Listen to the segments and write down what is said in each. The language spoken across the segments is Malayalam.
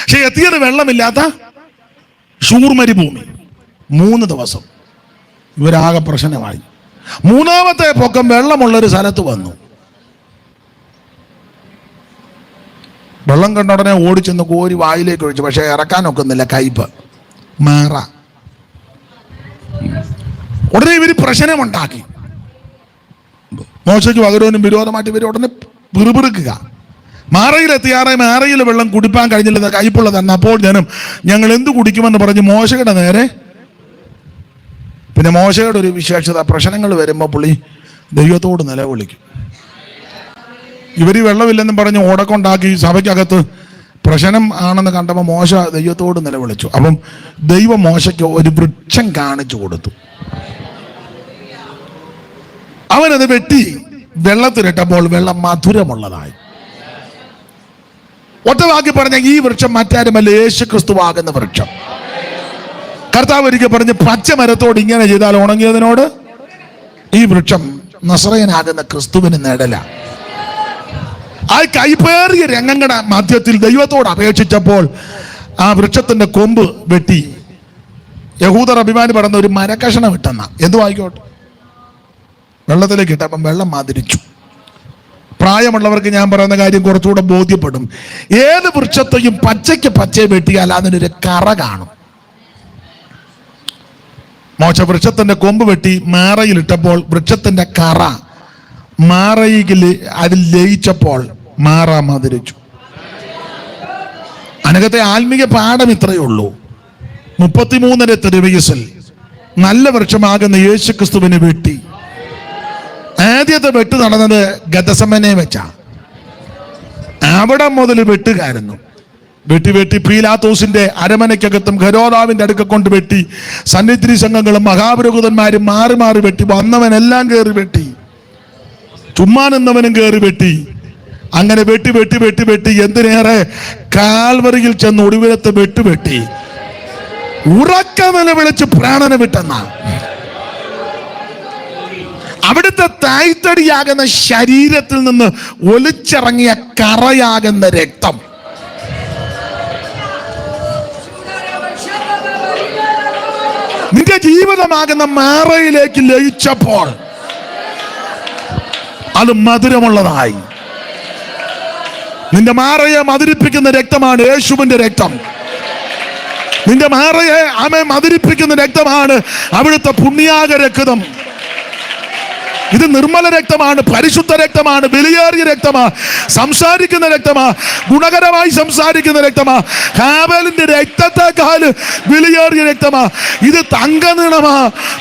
പക്ഷെ എത്തിയത് വെള്ളമില്ലാത്ത ശൂർമരുഭൂമി. 3 ദിവസം ഇവരാകെ പ്രശ്നമായി. 3ാമത്തെ പൊക്കം വെള്ളമുള്ളൊരു സ്ഥലത്ത് വന്നു. വെള്ളം കണ്ട ഉടനെ ഓടിച്ചെന്ന് കോരി വായിലേക്ക് ഒഴിച്ചു. പക്ഷെ ഇറക്കാൻ ഒക്കുന്നില്ല, കയ്പ് മാറ. ഉടനെ ഇവർ പ്രശ്നമുണ്ടാക്കി. മോശയ്ക്ക് പകരവനും വിരോധമായിട്ട് ഇവർ ഉടനെ പിറുപിറുക്കുക. മാറയിലെത്തിയാറെ മാറയിൽ വെള്ളം കുടിപ്പാൻ കഴിഞ്ഞില്ല, കയ്പുള്ള തന്നെ. അപ്പോൾ ഞങ്ങൾ എന്ത് കുടിക്കുമെന്ന് പറഞ്ഞ് മോശയുടെ നേരെ. പിന്നെ മോശയുടെ ഒരു വിശേഷത, പ്രശ്നങ്ങൾ വരുമ്പോൾ പുള്ളി ദൈവത്തോട് നിലവിളിക്കും. ഇവർ വെള്ളമില്ലെന്നും പറഞ്ഞ് ഓടക്കൊണ്ടാക്കി സഭയ്ക്കകത്ത് പ്രശ്നം ആണെന്ന് കണ്ടപ്പോൾ മോശ ദൈവത്തോട് നിലവിളിച്ചു. അപ്പം ദൈവം മോശയ്ക്ക് ഒരു വൃക്ഷം കാണിച്ചു കൊടുത്തു. അവനത് വെട്ടി വെള്ളത്തിലിട്ടപ്പോൾ വെള്ളം മധുരമുള്ളതായി. ഒറ്റവാക്കി പറഞ്ഞ ഈ വൃക്ഷം മറ്റാരുമല്ല, യേശു ക്രിസ്തുവാകുന്ന വൃക്ഷം. കർത്താവ് ഒരിക്കൽ പറഞ്ഞ്, പച്ചമരത്തോട് ഇങ്ങനെ ചെയ്താൽ ഉണങ്ങിയതിനോട് ഈ വൃക്ഷം നസറയനാകുന്ന ക്രിസ്തുവിന് നേടല. ആ കൈപ്പേറിയ രംഗങ്ങളുടെ മധ്യത്തിൽ ദൈവത്തോട് അപേക്ഷിച്ചപ്പോൾ ആ വൃക്ഷത്തിന്റെ കൊമ്പ് വെട്ടി യഹൂദർ അഭിമാനി പറഞ്ഞ ഒരു മരക്കഷണം ഇട്ടെന്ന എന്തു ആയിക്കോട്ടെ വെള്ളത്തിലേക്ക് ഇട്ടപ്പം വെള്ളം മധുരിച്ചു. പ്രായമുള്ളവർക്ക് ഞാൻ പറയുന്ന കാര്യം കുറച്ചുകൂടെ ബോധ്യപ്പെടും. ഏത് വൃക്ഷത്തെയും പച്ചയെ വെട്ടിയാൽ അതിനൊരു കറ കാണും. മോശ വൃക്ഷത്തിന്റെ കൊമ്പ് വെട്ടി മാറയിലിട്ടപ്പോൾ വൃക്ഷത്തിന്റെ കറ മാറയിൽ അതിൽ ലയിച്ചപ്പോൾ മാറ മധുരിച്ചു. അനകത്തെ ആത്മീയ പാഠം ഇത്രയേ ഉള്ളൂ. 33 വയസ്സിൽ നല്ല വൃക്ഷമാകുന്ന യേശു ക്രിസ്തുവിനെ വെട്ടി. ആദ്യത്തെ വെട്ട് നടന്നത് ഗദസമനെ വെച്ചാ. അവിടെ മുതൽ വെട്ടുകാരുന്നു. വെട്ടി പീലാത്തോസിന്റെ അരമനയ്ക്കകത്തും ഹെരോദാവിന്റെ അടുക്ക കൊണ്ട് വെട്ടി. സന്നിധി സംഘങ്ങളും മഹാപുരോഹിതന്മാരും മാറി മാറി വെട്ടി. വന്നവനെല്ലാം കയറി വെട്ടി, ചുമ്മാ നിന്നവനും കയറി വെട്ടി. അങ്ങനെ വെട്ടി എന്തിനേറെ കാൽവറിയിൽ ചെന്ന് ഒടുവിലത്തെ വെട്ടി ഉറക്ക നിലവിളിച്ച് പ്രാണനെ വിട്ടെന്ന. അവിടുത്തെ തായ്തടിയാകുന്ന ശരീരത്തിൽ നിന്ന് ഒലിച്ചിറങ്ങിയ കറയാകുന്ന രക്തം നിന്റെ ജീവിതമാകുന്ന മാറയിലേക്ക് ലയിച്ചപ്പോൾ അത് മധുരമുള്ളതായി. നിന്റെ മാറയെ മധുരിപ്പിക്കുന്ന രക്തമാണ് യേശുവിന്റെ രക്തം. നിന്റെ മാറയെ മധുരിപ്പിക്കുന്ന രക്തമാണ് അവിടുത്തെ പുണ്യാക രക്തം. ഇത് നിർമ്മല രക്തമാണ്, പരിശുദ്ധ രക്തമാണ്, വിലയേറിയ രക്തമാണ്, സംസാരിക്കുന്ന രക്തമാണ്, ഗുണകരമായി സംസാരിക്കുന്ന രക്തമാണ്. ഹാബേലിന്റെ രക്തത്തെക്കാൾ വിലയേറിയ രക്തമാണ്. ഇത് തങ്കനിണമാ.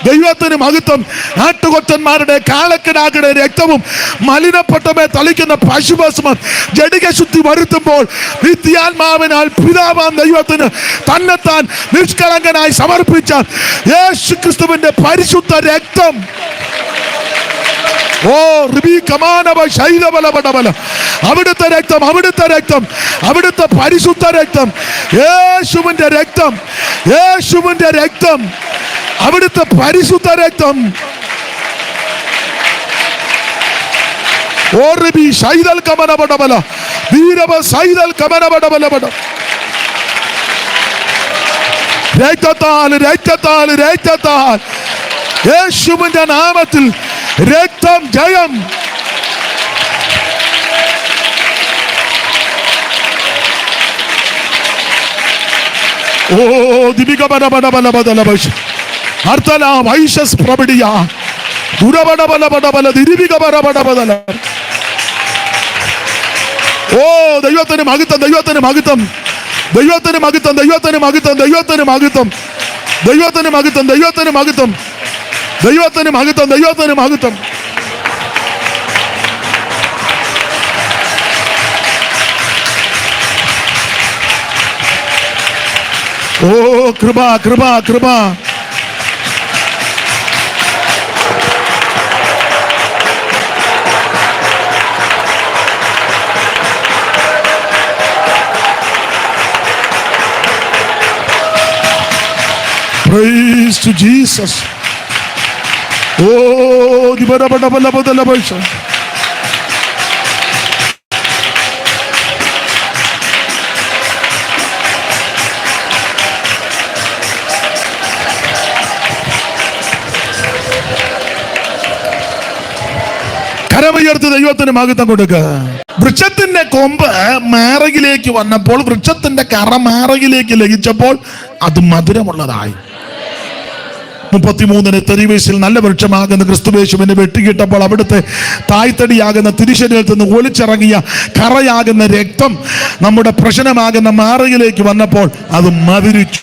ദൈവത്തിന് മഹത്വം. നാട്ടുകൊറ്റന്മാരുടെ കാളക്കിടാക്കളുടെ രക്തവും മലിനപ്പെട്ടമേ തളിക്കുന്ന പശുഭസ്മം ജഡികശുദ്ധി വരുത്തുമ്പോൾ നിത്യാത്മാവിനാൽ പിതാവാം ദൈവത്തിന് തന്നെത്താൻ നിഷ്കളങ്കനായി സമർപ്പിച്ച യേശു ക്രിസ്തുവിന്റെ പരിശുദ്ധ രക്തം. അവിടുത്തെ രക്തം, അവിടുത്തെ പരിശുദ്ധ രക്തം, യേശുവിന്റെ രക്തം, അവിടുത്തെ പരിശുദ്ധ രക്തം. രക്തത്താൽ യേശുവിന്റെ നാമത്തിൽ രക്തം ജയം. ഓ ദിവികബലബലബലബലബശ അർത്തല വൈശസ് പ്രബടിയ ദുരബലബലബലബല ദിവികബലബലബലബല. ഓ ദൈവത്തിന് മഹത്വം, ദൈവത്തിന് മഹത്വം, ദൈവത്തിന് മഹത്വം, ദൈവത്തിന് മഹത്വം, ദൈവത്തിന് മഹത്വം, ദൈവത്തിന് മഹത്വം, ദൈവത്തിന് മഹത്വം, ദൈവത്തിന് മഹത്വം, ദൈവത്തിന് മഹത്വം. ഓ കൃപ, കൃപ, കൃപ. Praise to Jesus. Oh, di bara bara bara bara bara. കരമുയർത്തി ദൈവത്തിന് മഹത്വം കൊടുക്കുക. വൃക്ഷത്തിന്റെ കൊമ്പ് മാറകിലേക്ക് വന്നപ്പോൾ, വൃക്ഷത്തിന്റെ കറ മാറകിലേക്ക് ലഭിച്ചപ്പോൾ അത് മധുരമുള്ളതായി. 33 തെരുവീസിൽ നല്ല വൃക്ഷമാകുന്ന ക്രിസ്തുവേശുവിനെ വെട്ടിക്കിട്ടപ്പോൾ അവിടുത്തെ തായ്തടിയാകുന്ന തിരുശരീരത്തിൽ നിന്ന് ഒലിച്ചിറങ്ങിയ കറയാകുന്ന രക്തം നമ്മുടെ പ്രശ്നമാകുന്ന മാറകിലേക്ക് വന്നപ്പോൾ അത് മധുരിച്ചു.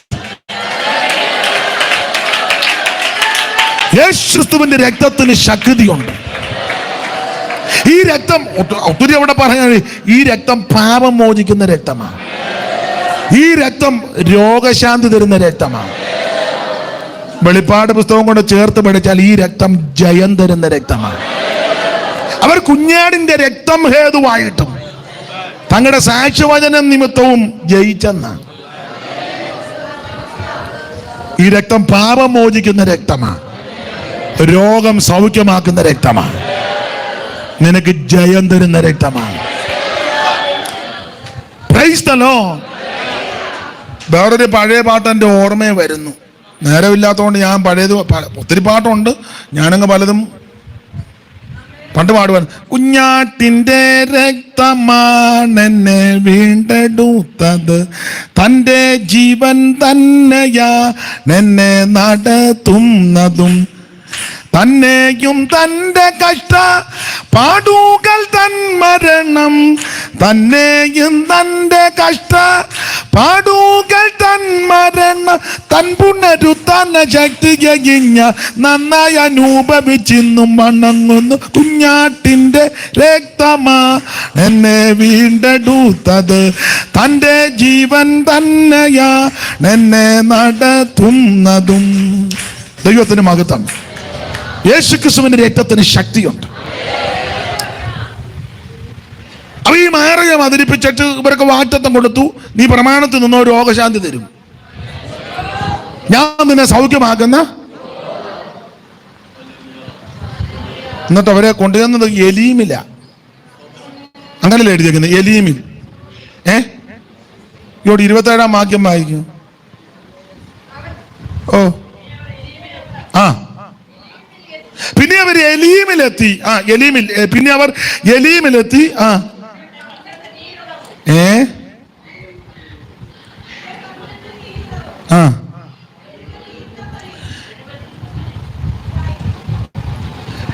യേശുക്രിസ്തുവിന്റെ രക്തത്തിന് ശക്തിയുണ്ട്. ഈ രക്തം ഒത്തിരി അവിടെ പറഞ്ഞ ഈ രക്തം പാപം മോചിക്കുന്ന രക്തമാണ്. ഈ രക്തം രോഗശാന്തി തരുന്ന രക്തമാണ്. വെളിപ്പാട് പുസ്തകം കൊണ്ട് ചേർത്ത് പഠിച്ചാൽ ഈ രക്തം ജയം തരുന്ന രക്തമാണ്. അവർ കുഞ്ഞാടിന്റെ രക്തം ഹേതുവായിട്ടും തങ്ങളുടെ സാക്ഷ്യവചനം നിമിത്തവും ജയിച്ചെന്നാണ്. ഈ രക്തം പാപം മോചിക്കുന്ന രക്തമാണ്. രോഗം സൗഖ്യമാക്കുന്ന രക്തമാണ്. നിനക്ക് ജയം തരുന്ന രക്തമാണ്. Praise the lord. വേറൊരു പഴയ പാട്ട് എൻ്റെ ഓർമ്മയെ വരുന്നു. നേരമില്ലാത്തതുകൊണ്ട് ഞാൻ പഴയത് ഒത്തിരി പാട്ടുണ്ട്, ഞാനങ്ങ് പലതും പണ്ട് പാടുവാൻ. കുഞ്ഞാട്ടിൻ്റെ രക്തമാണെന്നെ വീണ്ടെടുത്തത്, തൻ്റെ ജീവൻ തന്നെയാ എന്നെ നടത്തുന്നതും, തന്നെയും തൻ്റെ കഷ്ട പാടുകൾ തൻ മരണം, തന്നെയും തൻ്റെ കഷ്ട പാടുകൾ തൻ മരണം, തൻ പുനരുത്ഥാന ശക്തിയഞ്ഞ നന്നായി അനുഭവിച്ചിന്നും വണങ്ങുന്നു. കുഞ്ഞാട്ടിൻ്റെ രക്തമാ എന്നെ വീണ്ടെടുത്തത്, തൻ്റെ ജീവൻ തന്നെയാ എന്നെ നടത്തുന്നതും. ദൈവത്തിന് മഹത്വം. യേശുക്രിസ്തുവിന്റെ രക്തത്തിന് ശക്തിയുണ്ട്. അവ ഈ മാറയെ അവതരിപ്പിച്ചിട്ട് ഇവർക്ക് വാഗ്ദത്തം കൊടുത്തു, നീ പ്രമാണത്തിൽ നിന്നോ രോഗശാന്തി തരും, ഞാൻ നിന്നെ സൗഖ്യമാക്കുന്ന. എന്നിട്ട് അവരെ കൊണ്ടുവന്നത് എലീമില്ല. അങ്ങനല്ലേ എഴുതിയേക്കുന്നത്? എലീമിൽ. ഇവിടെ 27 വാക്യം വായിക്കും. പിന്നെ അവർ എലീമിലെത്തി. പിന്നെ അവർ എലീമിലെത്തി.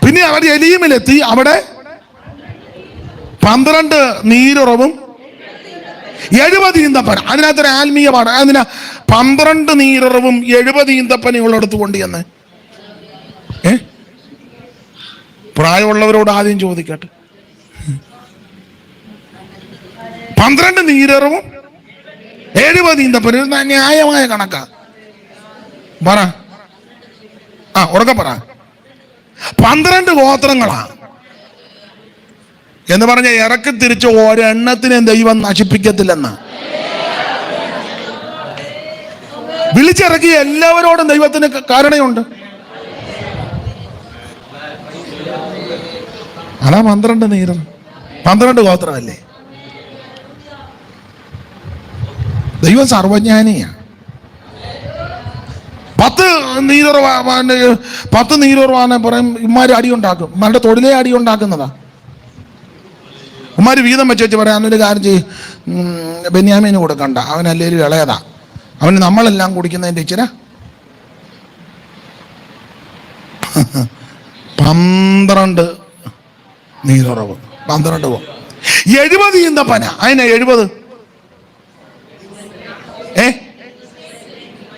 പിന്നെ അവർ എലീമിലെത്തി. അവിടെ 12 നീരുറവും 70 ഈന്തപ്പന. അതിനകത്തൊരു ആത്മീയ പാഠം. അതിനാ 12 നീരുറവും 70 ഈന്തപ്പനയുള്ളടത്ത് കൊണ്ടുവന്ന്. പ്രായമുള്ളവരോട് ആദ്യം ചോദിക്കട്ടെ. 12 നീരറവും 70 ഈന്തപ്പന ന്യായമായ കണക്കാ. പറ, ഉറക്കെ പറ. 12 ഗോത്രങ്ങളാ എന്ന് പറഞ്ഞ ഇറക്കി തിരിച്ച് ഒരെണ്ണത്തിനെ ദൈവം നശിപ്പിക്കത്തില്ലെന്ന് വിളിച്ചിറക്കി. എല്ലാവരോടും ദൈവത്തിന് കാരണയുണ്ട്. അതാ 12 നീരം, 12 ഗോത്രമല്ലേ. ദൈവം സർവജ്ഞാനിയാണ്. 10 നീരുറവാണ് പറയും. ഇമാര് അടിയുണ്ടാക്കും. ഇമാരുടെ തൊഴിലേ അടിയുണ്ടാക്കുന്നതാ. ഉമ്മാര് വീതം വെച്ച് പറയാം, അന്നൊരു കാര്യം ചെയ്യും, ബെന്യാമീന് കൊടുക്കണ്ട, അവനല്ലേ ഇളയതാ, അവന് നമ്മളെല്ലാം കുടിക്കുന്നതിൻ്റെ ഇച്ചിര. 12 നീരുറവ്, 12 70 ഈന്തപ്പന. അതിനാ 70.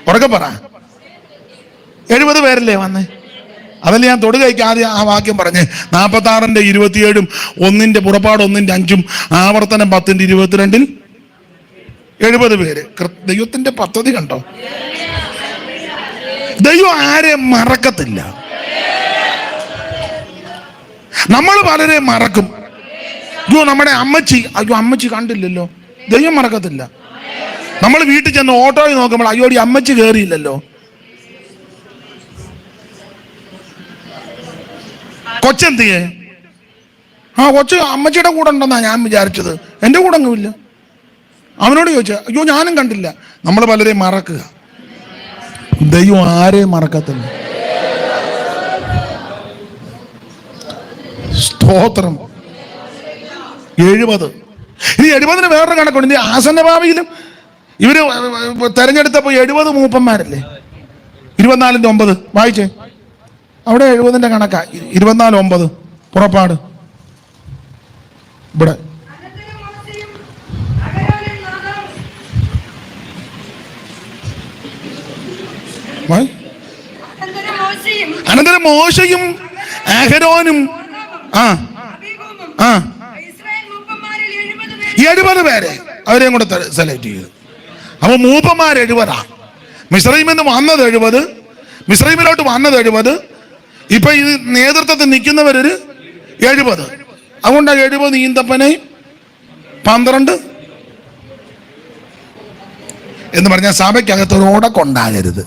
ഉറക്കെ പറ. 70 പേരല്ലേ വന്നേ? അതല്ലേ ഞാൻ തൊടുകയ്ക്ക് ആദ്യം ആ വാക്യം പറഞ്ഞ്. 46-ന്റെ 27-ഉം 1-ന്റെ പുറപ്പാട് 1-ന്റെ 5-ഉം ആവർത്തനം 10-ന്റെ 22-ൽ 70 പേര്. ദൈവത്തിന്റെ പദ്ധതി കണ്ടോ? ദൈവം ആരെയും മറക്കത്തില്ല. നമ്മൾ പലരെ മറക്കും. നമ്മുടെ അമ്മച്ചി കണ്ടില്ലല്ലോ, ദൈവം മറക്കത്തില്ല. നമ്മൾ വീട്ടിൽ ചെന്ന് ഓട്ടോയിൽ നോക്കുമ്പോൾ അയ്യോടി അമ്മച്ചി കയറിയില്ലല്ലോ. കൊച്ചെന്തിയെ? കൊച്ച് അമ്മച്ചിയുടെ കൂടെ ഉണ്ടെന്നാ ഞാൻ വിചാരിച്ചത്, എൻ്റെ കൂടെ ഒന്നുമില്ല. അവനോട് ചോദിച്ച അയ്യോ ഞാനും കണ്ടില്ല. നമ്മൾ പലരെയും മറക്കുക. ദൈവം ആരെയും മറക്കത്തില്ല. സ്തോത്രം. 70. ഇനി 70-ന് വേറൊരു കണക്കുണ്ട്. ഇനി ആസന്ന ഭാവിയിലും ഇവര് തെരഞ്ഞെടുത്തപ്പോൾ 70 മൂപ്പന്മാരല്ലേ. 24:9 വായിച്ചേ. അവിടെ 70-ന്റെ കണക്കാ. 24:9 പുറപ്പാട്. ഇവിടെ അനന്തരം മോശയും അഹരോനും 70 പേരെ അവരെയും കൂടെ സെലക്ട് ചെയ്തു. അപ്പൊ മൂപ്പന്മാർ 70. മിസ്രൈമിൽ നിന്ന് വന്നത് 70, മിസ്രൈമിലോട്ട് വന്നത് 70. ഇപ്പൊ ഈ നേതൃത്വത്തിൽ നിൽക്കുന്നവരൊരു 70. അതുകൊണ്ടാണ് 70 ഈന്തപ്പനയും 12 എന്ന് പറഞ്ഞാൽ സഭയ്ക്കകത്ത് ഒരു ഉടക്കുണ്ടാകരുത്.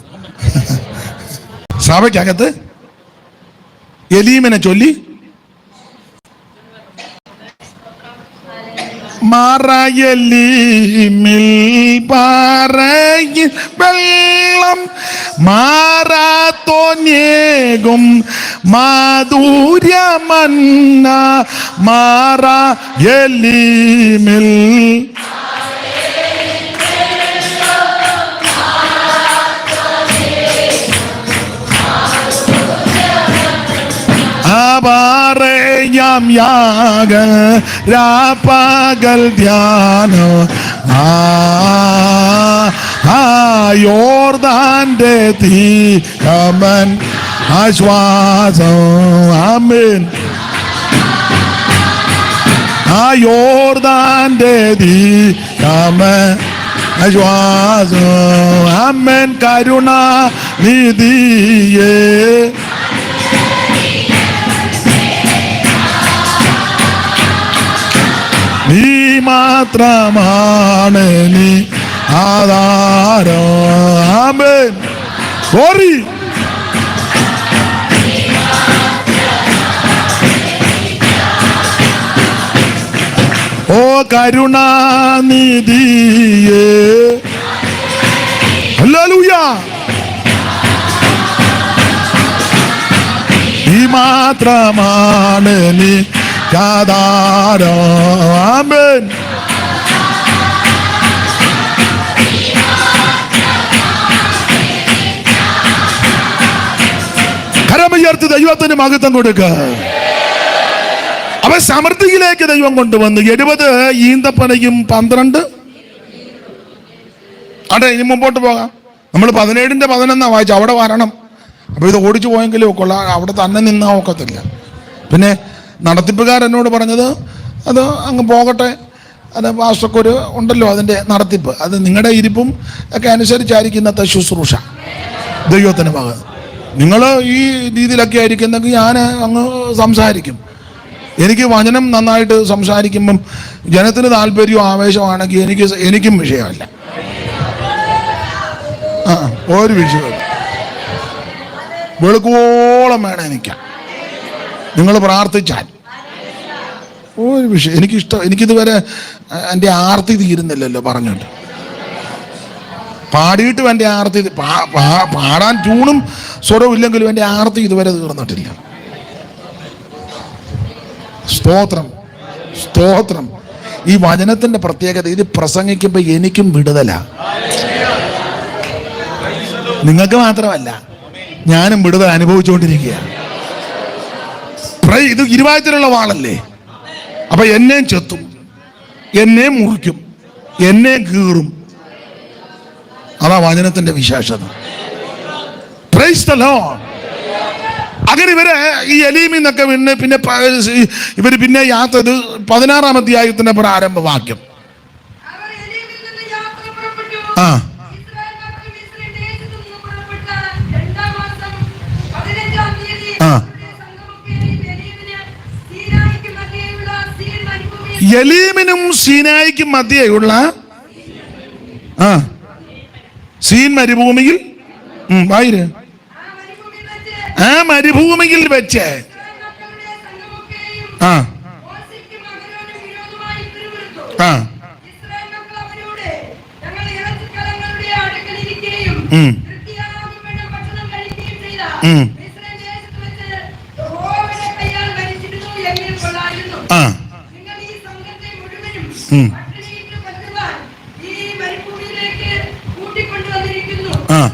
സഭയ്ക്കകത്ത് എലീമിനെ ചൊല്ലി മറയലീമിൽ പാറയിൽ വെള്ളം മാറാത്തോന്നേകും മാധുര്യമന്ന മറയലീമിൽ പാറയാം യാഗ രാപ്പകൽ ധ്യാനം യോർദാന്റെ തീകമൻ ആശ്വാസം. ആമേൻ. യോർദാന്റെ തീകമൻ ആശ്വാസം. ആമേൻ. കരുണാനിധിയേ നീ മാത്രമാണ് നീ ആധാരം. ആമേൻ. സോറി. ഓ കരുണാനിധിയേ ഹല്ലേലൂയ. നീ മാത്രമാണ് നീ ആധാരം. ആമേൻ. കരമുയർത്തി ദൈവത്തിന് മഹത്വം കൊടുക്കുക. അവൻ സമൃദ്ധിയിലേക്ക് ദൈവം കൊണ്ടുവന്നു. 70 ഈന്തപ്പനയും 12. അതെ, ഇനി മുമ്പോട്ട് പോകാം. നമ്മൾ 17-ന്റെ 11 വായിച്ചു. അവിടെ വരണം. അപ്പൊ ഇത് ഓടിച്ചു പോയെങ്കിലും കൊള്ളാം. അവിടെ തന്നെ നിന്നാ ഒക്കത്തില്ല. പിന്നെ നടത്തിപ്പുകാരെന്നോട് പറഞ്ഞത് അത് അങ്ങ് പോകട്ടെ, അത് പാസ്റ്റർക്കൊരു ഉണ്ടല്ലോ അതിൻ്റെ നടത്തിപ്പ്, അത് നിങ്ങളുടെ ഇരിപ്പും ഒക്കെ അനുസരിച്ചായിരിക്കും ഇന്നത്തെ ശുശ്രൂഷ. ദൈവത്തിന് മകൻ നിങ്ങൾ ഈ രീതിയിലൊക്കെ ആയിരിക്കുന്നെങ്കിൽ ഞാൻ അങ്ങ് സംസാരിക്കും. എനിക്ക് വചനം നന്നായിട്ട് സംസാരിക്കുമ്പം ജനത്തിന് താല്പര്യവും ആവേശമാണെങ്കിൽ എനിക്കും വിഷയമല്ല. ഒരു വിഷയമില്ല. വെളുക്കോളം വേണം എനിക്ക്. നിങ്ങൾ പ്രാർത്ഥിച്ചാൽ ഒരു വിഷയം എനിക്കിഷ്ടം. എനിക്കിതുവരെ എൻ്റെ ആർത്തി തീരുന്നില്ലല്ലോ പറഞ്ഞിട്ട്. പാടിയിട്ടും എൻ്റെ ആർത്തി പാടാൻ ട്യൂണും സ്വരവും ഇല്ലെങ്കിലും എൻ്റെ ആർത്തി ഇതുവരെ തീർന്നിട്ടില്ല. സ്തോത്രം, സ്തോത്രം. ഈ വചനത്തിൻ്റെ പ്രത്യേകത, ഇത് പ്രസംഗിക്കുമ്പോൾ എനിക്കും വിടുതല. നിങ്ങൾക്ക് മാത്രമല്ല, ഞാനും വിടുതൽ അനുഭവിച്ചുകൊണ്ടിരിക്കുകയാണ്. ഇത് ഇരുവായത്തിലുള്ള വാളല്ലേ. അപ്പൊ എന്നെയും ചെത്തും, എന്നെയും മുറിക്കും, എന്നെയും കീറും. അതാ വചനത്തിന്റെ വിശേഷത. Price the Lord. അങ്ങനെ ഇവര് ഈ എലീമിൽ നിന്നൊക്കെ പിന്നെ ഇവര് പിന്നെ യാത്ര 16-ാം അധ്യായത്തിന്റെ പ്രാരംഭ വാക്യം. എലീമിനും സീനായിക്കും മധ്യേയുള്ള സീൻ മരുഭൂമിയിൽ ആ മരുഭൂമിയിൽ വെച്ച് ആ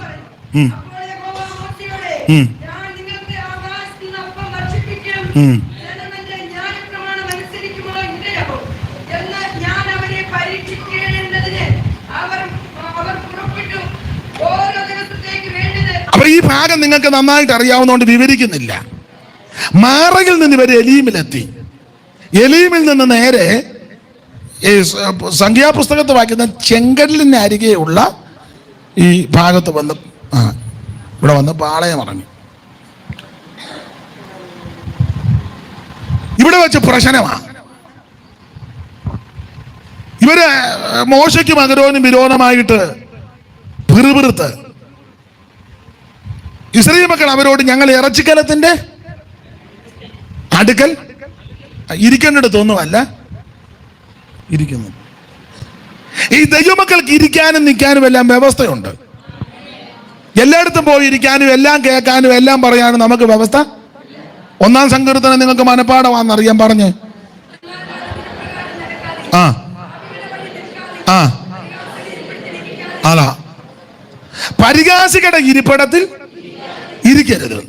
അപ്പൊ ഈ ഭാഗം നിങ്ങൾക്ക് നന്നായിട്ട് അറിയാവുന്നതുകൊണ്ട് വിവരിക്കുന്നില്ല. മാറയിൽ നിന്ന് ഇവർ എലീമിലെത്തി. എലീമിൽ നിന്ന് നേരെ സംഖ്യാപുസ്തകത്ത് വായിക്കുന്ന ചെങ്കടലിന് അരികെയുള്ള ഈ ഭാഗത്ത് വന്ന് ഇവിടെ വന്ന് പാളയം ഇറങ്ങി. ഇവിടെ വെച്ച് പ്രശ്നമാണ്. ഇവര് മോശയ്ക്കും അഹരോനും വിരോധമായിട്ട് പിറുപിറുത്ത് ഇസ്രായേൽ മക്കൾ അവരോട് ഞങ്ങൾ ഇറച്ചിക്കലത്തിന്റെ അടുക്കൽ ഇരിക്കേണ്ടിടത്തൊന്നുമല്ല ഇരിക്കുന്നു. ഈ ദൈവമക്കൾക്ക് ഇരിക്കാനും നിൽക്കാനും എല്ലാം വ്യവസ്ഥയുണ്ട്. എല്ലായിടത്തും പോയി ഇരിക്കാനും എല്ലാം കേൾക്കാനും എല്ലാം പറയാനും നമുക്ക് വ്യവസ്ഥ. 1-ാം സങ്കീർത്തനം നിങ്ങൾക്ക് മനപ്പാഠമാണെന്നറിയാൻ പറഞ്ഞ് അതാ പരിഹാസികളുടെ ഇരിപ്പിടത്തിൽ ഇരിക്കരുത്.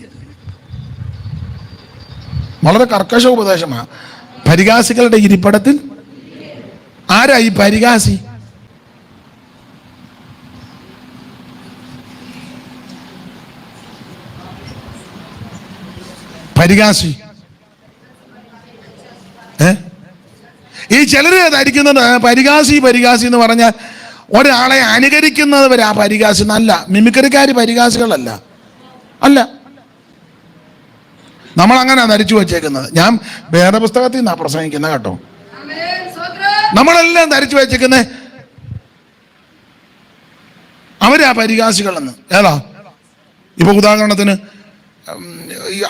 വളരെ കർക്കശ ഉപദേശമാണ്. പരിഹാസികളുടെ ഇരിപ്പിടത്തിൽ. ആരാ ഈ പരിഹാസി? പരിഹാസി ഈ ചിലര് ധരിക്കുന്നത് പരിഹാസി എന്ന് പറഞ്ഞാൽ ഒരാളെ അനുകരിക്കുന്നവരാ പരിഹാസി. നല്ല മിമിക്രിക്കാര് പരിഹാസികളല്ല. അല്ല, നമ്മൾ അങ്ങനെ ധരിച്ചു വച്ചേക്കുന്നത്. ഞാൻ വേദപുസ്തകത്തിൽ നിന്നാ പ്രസംഗിക്കുന്നത് കേട്ടോ. നമ്മളെല്ലാം ധരിച്ചു വെച്ചേക്കുന്നത് അവരാ പരിഹാസികളെന്ന്. ഏതാ? ഇപ്പൊ ഉദാഹരണത്തിന്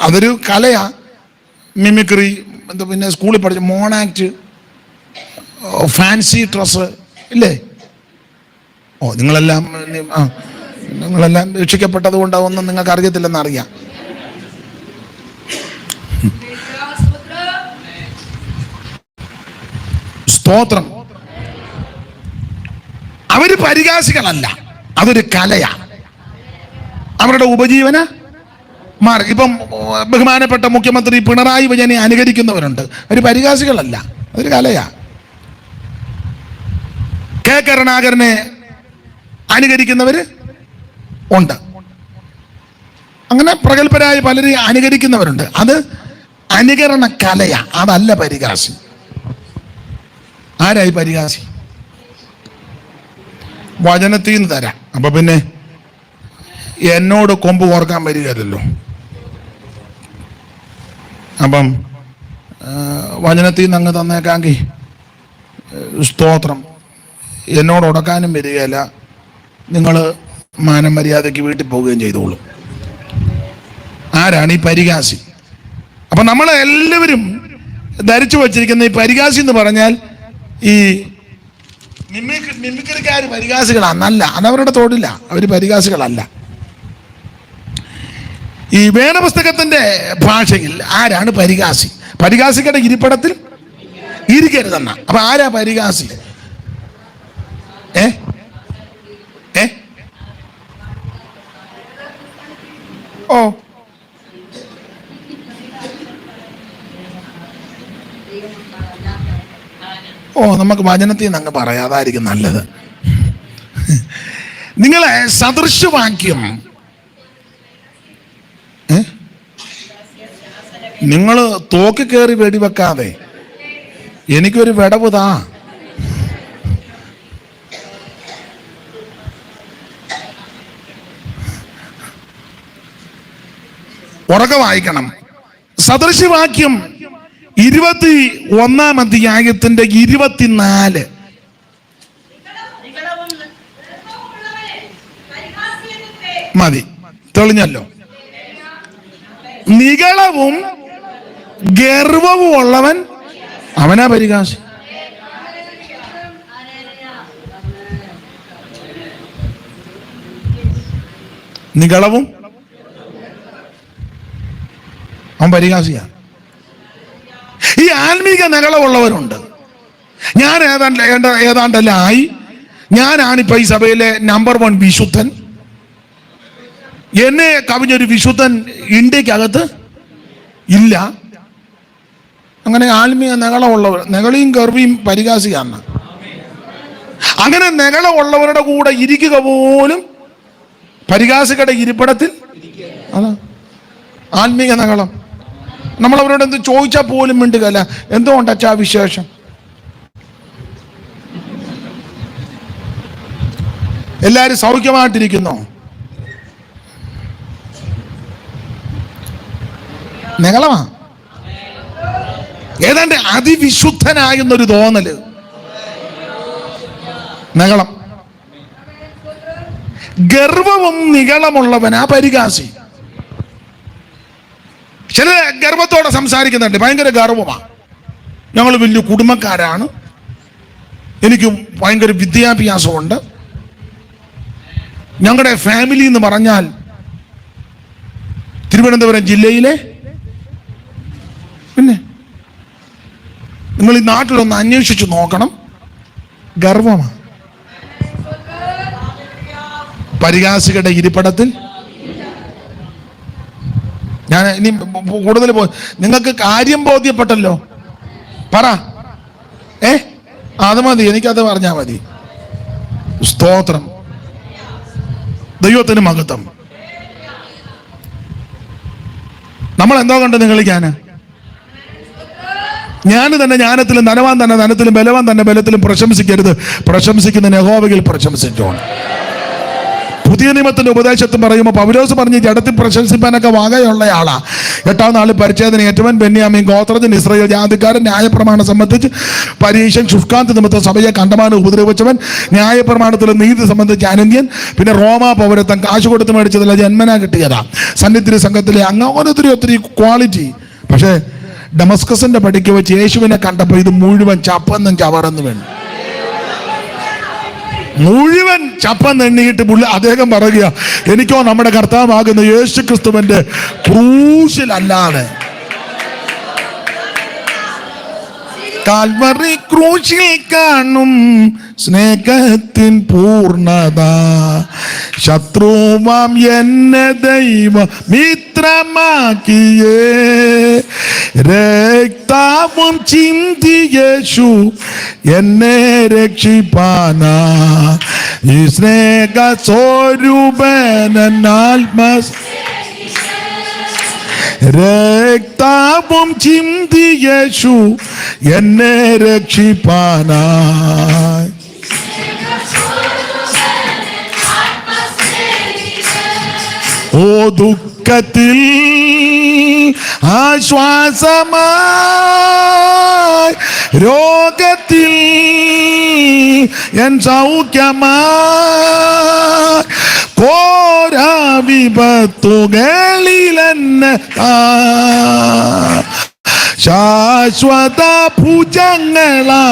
അതൊരു കലയാ, മിമിക്രി. പിന്നെ സ്കൂളിൽ പഠിച്ച മോണാക്ട്, ഫാൻസി ഡ്രസ് ഇല്ലേ? നിങ്ങളെല്ലാം രക്ഷിക്കപ്പെട്ടത് കൊണ്ട് അതൊന്നും നിങ്ങൾക്ക് അറിയത്തില്ലെന്ന് അറിയാം. സ്തോത്രം. അവര് പരിഹാസികളല്ല, അതൊരു കലയാ, അവരുടെ ഉപജീവന മാർഗം. ഇപ്പം ബഹുമാനപ്പെട്ട മുഖ്യമന്ത്രി പിണറായി വിജയനെ അനുകരിക്കുന്നവരുണ്ട്, അവർ പരിഹാസികളല്ല, അതൊരു കലയാ. കെ കരുണാകരനെ അനുകരിക്കുന്നവര് ഉണ്ട്. അങ്ങനെ പ്രഗത്ഭരായ പലരെയും അനുകരിക്കുന്നവരുണ്ട്. അത് അനുകരണ കലയാ, അതല്ല പരിഹാസി. ആരായി പരിഹാസി? വചനത്തിൽ നിന്ന് തരാം. അപ്പൊ പിന്നെ എന്നോട് കൊമ്പ് ഓർക്കാൻ വരികയല്ലോ. അപ്പം വചനത്തിൽ നിന്ന് അങ്ങ് തന്നേക്കാമെങ്കിൽ സ്തോത്രം. എന്നോട് ഉടക്കാനും വരികയല്ല, നിങ്ങൾ മാനം മര്യാദയ്ക്ക് വീട്ടിൽ പോവുകയും ചെയ്തോളും. ആരാണ് ഈ പരിഹാസി? അപ്പൊ നമ്മൾ എല്ലാവരും ധരിച്ചു വച്ചിരിക്കുന്ന ഈ പരിഹാസി എന്ന് പറഞ്ഞാൽ ഈ മിമിക്രിക്കാർ പരിഹാസികളാണെന്നല്ല, അതവരുടെ തൊഴില, അവർ പരിഹാസികളല്ല. ഈ വേദപുസ്തകത്തിന്റെ ഭാഷയിൽ ആരാണ് പരിഹാസി? പരിഹാസികളുടെ ഇരിപ്പിടത്തിൽ ഇരിക്കരുതെന്ന. അപ്പൊ ആരാ പരിഹാസി? നമുക്ക് വചനത്തിൽ നിന്ന് അങ്ങ് പറയാതായിരിക്കും നല്ലത്. നിങ്ങളെ സദൃശവാക്യം നിങ്ങൾ തോക്കി കയറി വെടിവെക്കാതെ എനിക്കൊരു വിടവ് താ. ഉറക്കെ വായിക്കണം. സദൃശവാക്യം 21-ാം അധ്യായത്തിന്റെ 24. മതി, തെളിഞ്ഞല്ലോ. നിഗളവും ഗർവവും ഉള്ളവൻ അവനാ പരിഹാസി. നിഗളവും അവൻ പരിഹാസിയാണ്. ഈ ആത്മീക നിഗളവുള്ളവരുണ്ട്. ഞാൻ ഏതാണ്ടല്ല ആയി. ഞാനാണിപ്പോ ഈ സഭയിലെ നമ്പർ 1 വിശുദ്ധൻ. എന്നെ കവിഞ്ഞൊരു വിശുദ്ധൻ ഇന്ത്യക്കകത്ത് ഇല്ല. അങ്ങനെ ആത്മീയ നെകളമുള്ളവർ, നെകളിയും ഗർവിയും പരിഹാസിയാണ്. അങ്ങനെ നെകളമുള്ളവരുടെ കൂടെ ഇരിക്കുക പോലും പരിഹാസികളുടെ ഇരിപ്പിടത്തിൽ. അതാ ആത്മീയ നെകളം. നമ്മളവരോട് എന്ത് ചോദിച്ചാൽ പോലും മിണ്ടുകയല്ല. എന്തുകൊണ്ടാ വിശേഷം? എല്ലാവരും സൗഖ്യമായിട്ടിരിക്കുന്നോ? നെകളമാ. ഏതാണ്ട് അതിവിശുദ്ധനാകുന്നൊരു തോന്നല്. നെകളം. ഗർവവും നികളമുള്ളവനാ പരിഹാസി. ചില ഗർവത്തോടെ സംസാരിക്കുന്നുണ്ട്, ഭയങ്കര ഗർവമാണ്. ഞങ്ങൾ വലിയ കുടുംബക്കാരാണ്, എനിക്ക് ഭയങ്കര വിദ്യാഭ്യാസമുണ്ട്, ഞങ്ങളുടെ ഫാമിലി എന്ന് പറഞ്ഞാൽ തിരുവനന്തപുരം ജില്ലയിലെ. പിന്നെ നിങ്ങൾ ഈ നാട്ടിലൊന്ന് അന്വേഷിച്ചു നോക്കണം, ഗർവമാണ്. പരിഹാസികളുടെ ഇരിപ്പിടത്തിൽ. ഞാൻ ഇനി കൂടുതൽ നിങ്ങൾക്ക് കാര്യം ബോധ്യപ്പെട്ടല്ലോ. പറ. അത് മതി, എനിക്കത് പറഞ്ഞാൽ മതി. സ്തോത്രം. ദൈവത്തിന് മഹത്വം. നമ്മൾ എന്തോ കണ്ട് നിങ്ങളിക്കാന്? ഞാൻ തന്നെ ജ്ഞാനത്തിലും, ധനവാൻ തന്നെ ധനത്തിലും, ബലവാൻ തന്നെ ബലത്തിലും പ്രശംസിക്കരുത്, പ്രശംസിക്കുന്ന യഹോവയിൽ പ്രശംസിച്ചോണം. പുതിയ നിയമത്തിന്റെ ഉപദേശത്തും പറയുമ്പോൾ പൗലോസ് പറഞ്ഞ് ജഡത്തിൽ പ്രശംസിപ്പാനൊക്കെ വകയുള്ള ആളാ. 8-ാം നാളിൽ പരിച്ഛേദന ഏറ്റവൻ, ബെന്യാമീൻ ഗോത്രജൻ, ഇസ്രായേൽ ജാതിക്കാരൻ, ന്യായപ്രമാണം സംബന്ധിച്ച് പരീക്ഷൻ, ശുഷ്കാന്തി നിമിത്തം സഭയെ കണ്ടമാനം ഉപദ്രവിച്ചവൻ, ന്യായപ്രമാണത്തിലും നീതി സംബന്ധിച്ച് അനന്യൻ, പിന്നെ റോമാ പൗരത്വം കാശ് കൊടുത്ത് മേടിച്ചതല്ല, ജന്മനാ കിട്ടിയതാ, സന്നിധി സംഘത്തിലെ അങ്ങനെ ഒത്തിരി ക്വാളിറ്റി. പക്ഷേ ഡമസ്കസിന്റെ പടിക്ക് വെച്ച് യേശുവിനെ കണ്ടപ്പോൾ ഇത് മുഴുവൻ ചപ്പന്നും ചവറന്ന് വേണം. മുഴുവൻ ചപ്പന്നെണ്ണിയിട്ട് അദ്ദേഹം പറയുക, എനിക്കോ നമ്മുടെ കർത്താവാകുന്ന യേശു ക്രിസ്തുവിന്റെ ക്രൂശിലല്ലാതെ, കാൽവറി ക്രൂശിൽ കാണും സ്നേഹത്തിൻ പൂർണ്ണത, ശത്രുവാം എന്നെ ദൈവ മിത്രമാക്കിയേ, രക്തവും ചിന്തി യേശു എന്നെ രക്ഷിപ്പാനാ, ഈ സ്നേഹ സ്വരൂപനാത്മ രക്തവും ചിന്തി യേശു എന്നെ രക്ഷിപ്പാനായി. ഓ ദുഃഖത്തിൽ ആശ്വാസമായി, രോഗത്തിൽ എൻ സൗഖ്യമായി, കോരാ വിപത്തുകളിലെന്നെ ശാശ്വത ഭുജങ്ങളാ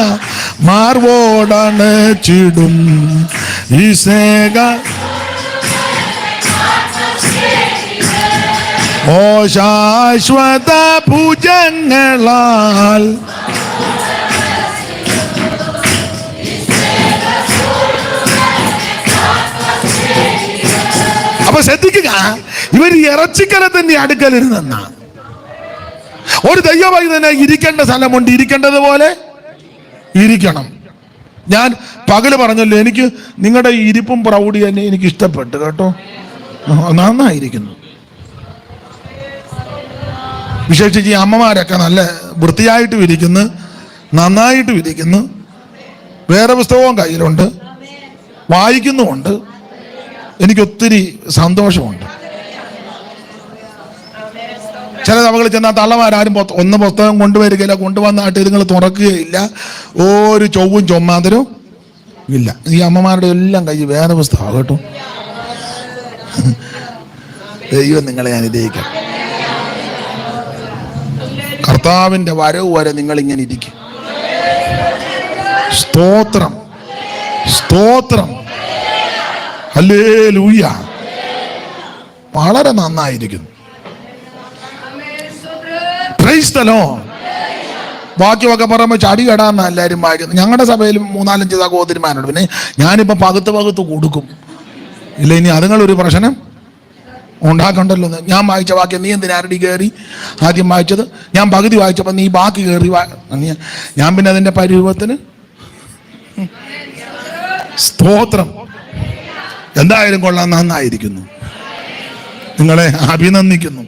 മാർവോടണച്ചിടും ഈ സ്നേഹ. ഓ ശാശ്വത ഭുജങ്ങളാൽ അപ്പൊ ശ്രദ്ധിക്കുക, ഇവർ ഇറച്ചിക്കലത്തിന്റെ അടുക്കലിരുന്ന ഒരു ദൈവമായി തന്നെ ഇരിക്കേണ്ട സ്ഥലമുണ്ട്, ഇരിക്കേണ്ടതുപോലെ ഇരിക്കണം. ഞാൻ പകല് പറഞ്ഞല്ലോ, എനിക്ക് നിങ്ങളുടെ ഇരിപ്പും പ്രൗഢി തന്നെ എനിക്ക് ഇഷ്ടപ്പെട്ടു കേട്ടോ, നന്നായിരിക്കുന്നു. വിശേഷിച്ച് ഈ അമ്മമാരൊക്കെ നല്ല വൃത്തിയായിട്ടും ഇരിക്കുന്നു, നന്നായിട്ടും ഇരിക്കുന്നു, വേറെ പുസ്തകവും കയ്യിലുണ്ട്, വായിക്കുന്നുമുണ്ട്. എനിക്കൊത്തിരി സന്തോഷമുണ്ട്. ചില സഭകളിൽ ചെന്നാൽ തള്ളമാരും ഒന്ന് പുസ്തകം കൊണ്ടുവരികയില്ല, കൊണ്ടുവന്നായിട്ട് ഇതുങ്ങൾ തുറക്കുകയില്ല, ഒരു ചൊവ്വും ചൊമ്മാതരും ഇല്ല. ഈ അമ്മമാരുടെ എല്ലാം കയ്യിൽ വേറെ പുസ്തകമാണ് കേട്ടോ. ദൈവം നിങ്ങളെ അനുഗ്രഹിക്കാം. കർത്താവിന്റെ വരവ് വരെ നിങ്ങൾ ഇങ്ങനെ ഇരിക്കും. സ്തോത്രം, സ്തോത്രം, ഹല്ലേലൂയ. വളരെ നന്നായിരിക്കുന്നു. Praise the lord. ബാക്കിയൊക്കെ പറയുമ്പോൾ ചടി കെടാന്നാ എല്ലാവരും വായിക്കുന്നത്. ഞങ്ങളുടെ സഭയിലും 3-4 സഹോദരിമാരുണ്ട്. പിന്നെ ഞാനിപ്പോൾ പകുത്ത് കൊടുക്കും. ഇല്ല, ഇനി അതുങ്ങളൊരു പ്രശ്നം ഉണ്ടാക്കണ്ടല്ലോ. ഞാൻ വായിച്ച വാക്യം നീ എന്തിനാരടി കയറി ആദ്യം വായിച്ചത്? ഞാൻ പകുതി വായിച്ചപ്പോൾ നീ ബാക്കി കയറി ഞാൻ പിന്നെ അതിൻ്റെ പരിരൂപത്തിന് സ്തോത്രം. എന്തായാലും കൊള്ളാൻ, നന്നായിരിക്കുന്നു. നിങ്ങളെ അഭിനന്ദിക്കുന്നു.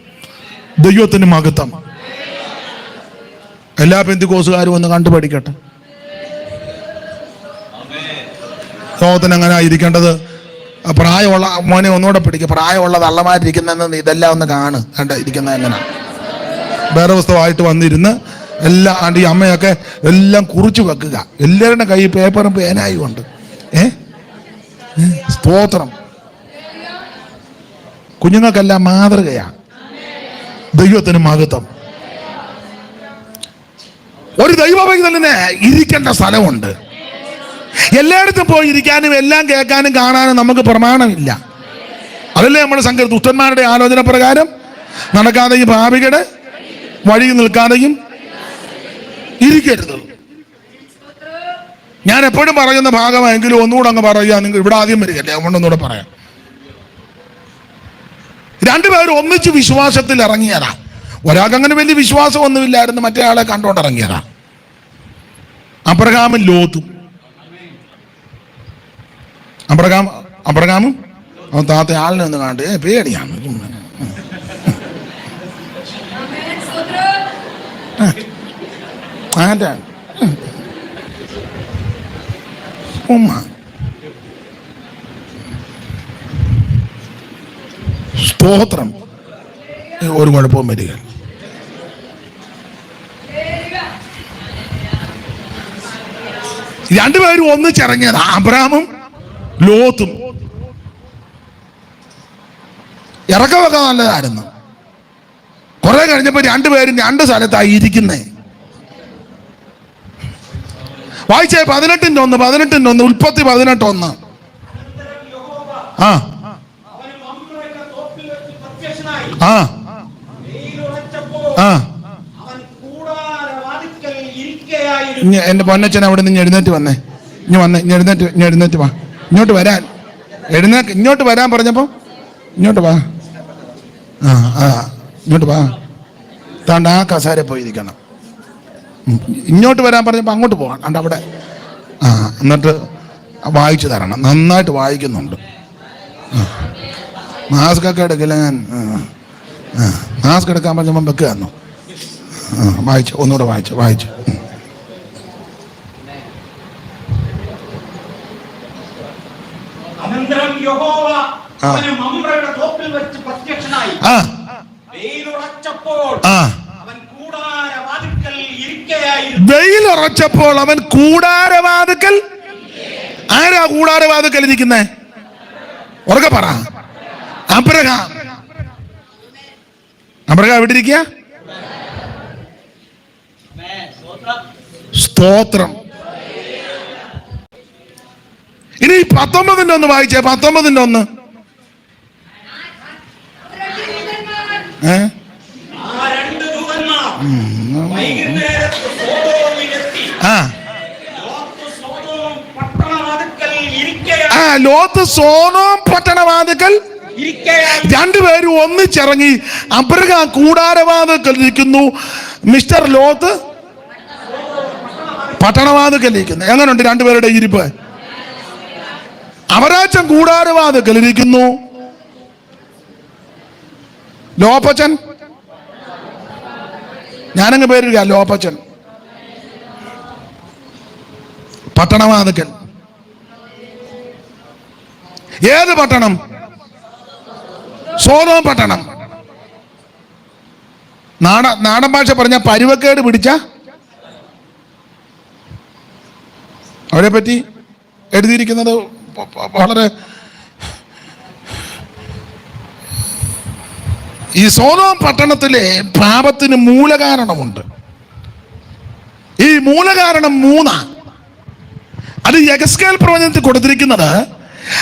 ദൈവത്തിന് മഹത്വം. എല്ലാ പെന്തിക്കോസുകാരും ഒന്ന് കണ്ടുപഠിക്കട്ടെ. ലോകത്തിന് അങ്ങനെ ആയിരിക്കേണ്ടത്. പ്രായമുള്ള മോനെ ഒന്നുകൂടെ പിടിക്കുക. പ്രായമുള്ള തള്ളമാരിരിക്കുന്നതെന്ന് ഇതെല്ലാം ഒന്ന് കണ്ട ഇരിക്കുന്നത് എങ്ങനെ വേറെ പുസ്തകമായിട്ട് വന്നിരുന്ന് എല്ലാം ഈ അമ്മയൊക്കെ എല്ലാം കുറിച്ച് വെക്കുക. എല്ലാവരുടെ കൈ പേപ്പറും പേനായും ഉണ്ട്. സ്തോത്രം. കുഞ്ഞുങ്ങൾക്കെല്ലാം മാതൃകയാണ്. ദൈവത്തിന് മഹത്വം. ഒരു ദൈവഭക്തന് ഇരിക്കേണ്ട സ്ഥലമുണ്ട്. എല്ലായിടത്തും പോയി ഇരിക്കാനും എല്ലാം കേൾക്കാനും കാണാനും നമുക്ക് പ്രമാണമില്ല. അതല്ലേ നമ്മുടെ സംഘം. ദുഷ്ടന്മാരുടെ ആലോചന പ്രകാരം നടക്കാതെയും പാപികളുടെ വഴി നിൽക്കാതെയും ഇരിക്കരുത്. ഞാൻ എപ്പോഴും പറയുന്ന ഭാഗമെങ്കിലും ഒന്നുകൂടെ അങ്ങ് പറയുക. നിങ്ങൾ ഇവിടെ ആദ്യം വരികയല്ലേ, അതുകൊണ്ടൊന്നുകൂടെ പറയാം. രണ്ടുപേരും ഒന്നിച്ച് വിശ്വാസത്തിൽ ഇറങ്ങിയതാ. ഒരാൾക്ക് അങ്ങനെ വലിയ വിശ്വാസമൊന്നുമില്ലായിരുന്നു, മറ്റേ ആളെ കണ്ടോണ്ടിറങ്ങിയതാ. അബ്രഹാമും ലോത്തും. അബ്രഹാമും അവൻ താത്ത ആളിനെ ഒന്ന് കണ്ട് പേടിയാണ്. ഉമ്മ സ്തോത്രം. ഒരു കുഴപ്പവും വരിക. രണ്ടുപേരും ഒന്നിച്ചിറങ്ങിയത് അബ്രഹാമും ലോത്തും. ഇറക്കമൊക്കെ നല്ലതായിരുന്നു. കുറെ കഴിഞ്ഞപ്പോ രണ്ടുപേരും 2 സ്ഥലത്തായി ഇരിക്കുന്നേ. വായിച്ചേ 18:1 ഉൽപ്പത്തി 18:1. എന്റെ പൊന്നച്ചൻ അവിടെ നിന്ന് എഴുന്നേറ്റ് വന്നേ. എഴുന്നേറ്റ് വാ. ഇങ്ങോട്ട് വരാൻ പറഞ്ഞപ്പോ ഇങ്ങോട്ട് വാ. ഇങ്ങോട്ട് വാ. താണ്ട് ആ കസാര പോയിരിക്കണം. ഇങ്ങോട്ട് വരാൻ പറഞ്ഞപ്പോ അങ്ങോട്ട് പോകാം. അണ്ട് അവിടെ എന്നിട്ട് വായിച്ചു തരണം. നന്നായിട്ട് വായിക്കുന്നുണ്ട്. മാസ്ക് ഒക്കെ എടുക്കില്ല ഞാൻ. മാസ്ക് എടുക്കാൻ പറഞ്ഞപ്പോൾ വെക്കുക തന്നു. വായിച്ചു, ഒന്നുകൂടെ വായിച്ചു. വെയിലുറച്ചപ്പോൾ അവൻ കൂടാരവാതിക്കൽ. ആരാ കൂടാരവാതിക്കൽ ഇരിക്കുന്നേ? ഉറക്കെ പറ. അബ്രഹാം എവിടെ ഇരിക്കുക? സ്തോത്രം. ഇനി 19:1 വായിച്ചേ. 19:1. ലോത്ത് സോദോം പട്ടണവാതിക്കൽ. രണ്ടുപേരും ഒന്നിച്ചിറങ്ങി. അബ്രഹാം കൂടാരവാതിക്കൽ ഇരിക്കുന്നു. മിസ്റ്റർ ലോത്ത് പട്ടണവാതിക്കൽ ഇരിക്കുന്നു. എങ്ങനെയുണ്ട് രണ്ടുപേരുടെ ഇരിപ്പ്? അവരാച്ചൻ കൂടാരവാതിക്കൽ ഇരിക്കുന്നു. ലോപ്പച്ചൻ, ഞാനങ്ങ് പേരില്ല, ലോപ്പച്ചൻ പട്ടണവാതിക്കൽ. ഏത് പട്ടണം? സോദോം പട്ടണം. നാടൻ ഭാഷ പറഞ്ഞ പരുവക്കേട് പിടിച്ച അവരെ പറ്റി എഴുതിയിരിക്കുന്നത് വളരെ. ഈ സോദോം പട്ടണത്തിലെ പാപത്തിന് മൂലകാരണമുണ്ട്. ഈ മൂലകാരണം 3. അത് യെഹെസ്കേൽ പ്രവചനത്തിൽ കൊടുത്തിരിക്കുന്നത്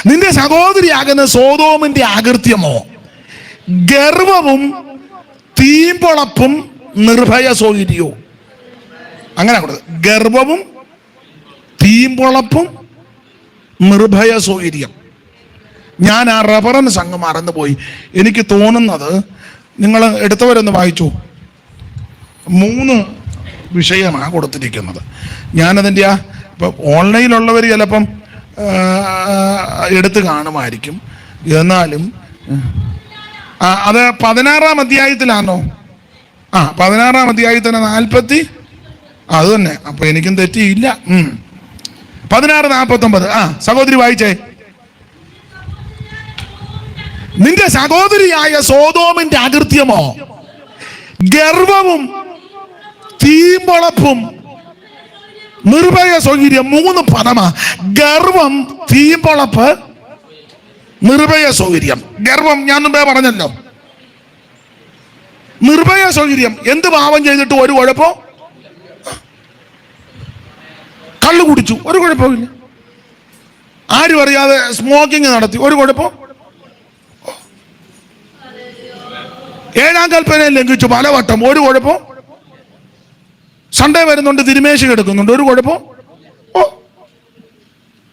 നിന്റെ സഹോദരിയാകുന്ന സോദോമിന്റെ അകൃത്യമോ ഗർവവും തീമ്പൊളപ്പും നിർഭയ സൗകര്യവും. അങ്ങനെ കൊടുത്തത്. ഗർവവും തീമ്പൊളപ്പും നിർഭയ സ്വൈര്യം. ഞാൻ ആ റെഫറൻസ് അങ്ങ് മറന്നുപോയി. എനിക്ക് തോന്നുന്നത് നിങ്ങൾ എടുത്തവരൊന്ന് വായിച്ചു. 3 വിഷയമാണ് കൊടുത്തിരിക്കുന്നത്. ഞാനതിൻ്റെ ഇപ്പം ഓൺലൈനിലുള്ളവർ ചിലപ്പം എടുത്ത് കാണുമായിരിക്കും. എന്നാലും അത് 16-ാം അധ്യായത്തിലാണോ? 16-ാം അധ്യായത്തിന് 40 അത് തന്നെ. അപ്പൊ എനിക്കും തെറ്റിയില്ല. 16:49. സഹോദരി വായിച്ചേ. നിന്റെ സഹോദരിയായ സോദോമിന്റെ അകൃത്യമോ ഗർവവും തീമ്പൊളപ്പും നിർഭയ സ്വൈര്യം. 3 പദമാ. ഗർവം, തീമ്പൊളപ്പ്, നിർഭയ സ്വൈര്യം. ഗർവം ഞാൻ മുമ്പേ പറഞ്ഞല്ലോ. നിർഭയ സ്വൈര്യം. എന്ത് പാപം ചെയ്തിട്ട് ഒരു കുഴപ്പോ? കള്ളു കുടിച്ചു, ഒരു കുഴപ്പമില്ല. ആരും അറിയാതെ സ്മോക്കിംഗ് നടത്തി, ഒരു കുഴപ്പം. 7-ാം കൽപ്പനയെ ലംഘിച്ചു പലവട്ടം, ഒരു കുഴപ്പം. സൺഡേ വരുന്നുണ്ട്, തിരുമേശ എടുക്കുന്നുണ്ട്, ഒരു കുഴപ്പം.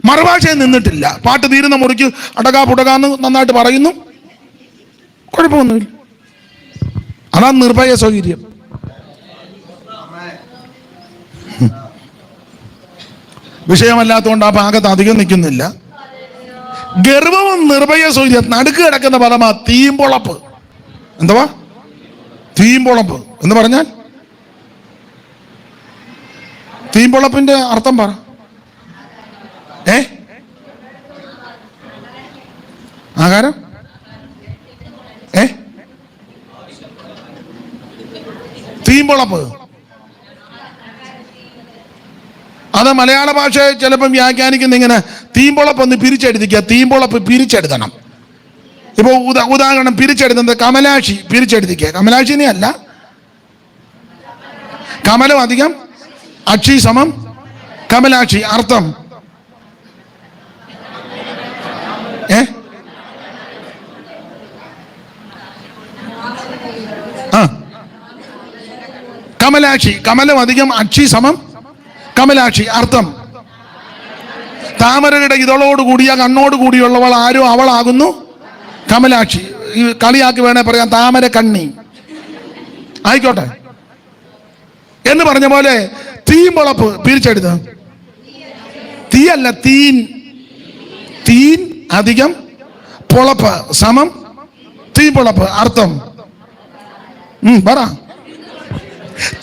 മറുഭാഷയിൽ നിന്നിട്ടില്ല. പാട്ട് തീരുന്ന മുറിക്ക് അടകാ പുടകാന്ന് നന്നായിട്ട് പറയുന്നു, കുഴപ്പമൊന്നുമില്ല. അതാ നിർഭയ സ്വൈര്യം. വിഷയമല്ലാത്തതുകൊണ്ട് ആ ഭാഗത്ത് അധികം നിൽക്കുന്നില്ല. ഗർവവും നിർഭയ സ്വൈര്യം. നടുക്ക് കിടക്കുന്ന പദമാ തീമ്പൊളപ്പ്. എന്തുവാ തീമ്പൊളപ്പ് എന്ന് പറഞ്ഞാൽ? തീമ്പൊളപ്പിന്റെ അർത്ഥം പറ. ആകാരം തീമ്പൊളപ്പ്. അത് മലയാള ഭാഷ ചിലപ്പം വ്യാഖ്യാനിക്കുന്ന ഇങ്ങനെ തീമ്പൊളപ്പ് ഒന്ന് പിരിച്ചെഴുതിക്കുക. തീമ്പൊളപ്പ് പിരിച്ചെഴുതണം. ഇപ്പൊ ഉദാഹരണം പിരിച്ചെഴുതുന്നത് കമലാക്ഷി പിരിച്ചെഴുതിക്കുക. കമലാക്ഷിനെ അല്ല, കമലം അധികം അക്ഷി സമം കമലാക്ഷി. അർത്ഥം കമലാക്ഷി. കമലം അധികം അക്ഷി സമം കമലാക്ഷി. അർത്ഥം താമരയുടെ ഇതളോട് കൂടിയ കണ്ണോട് കൂടിയുള്ളവൾ ആരോ അവളാകുന്നു കമലാക്ഷി. ഈ കളിയാക്കി വേണേ പറയാം താമര കണ്ണി. ആയിക്കോട്ടെ എന്ന് പറഞ്ഞ പോലെ തീമ്പൊളപ്പ് പിരിച്ചെടുത്ത്. തീയല്ല, തീൻ. തീൻ അധികം പൊളപ്പ് സമം തീമ്പൊളപ്പ്. അർത്ഥം പറ.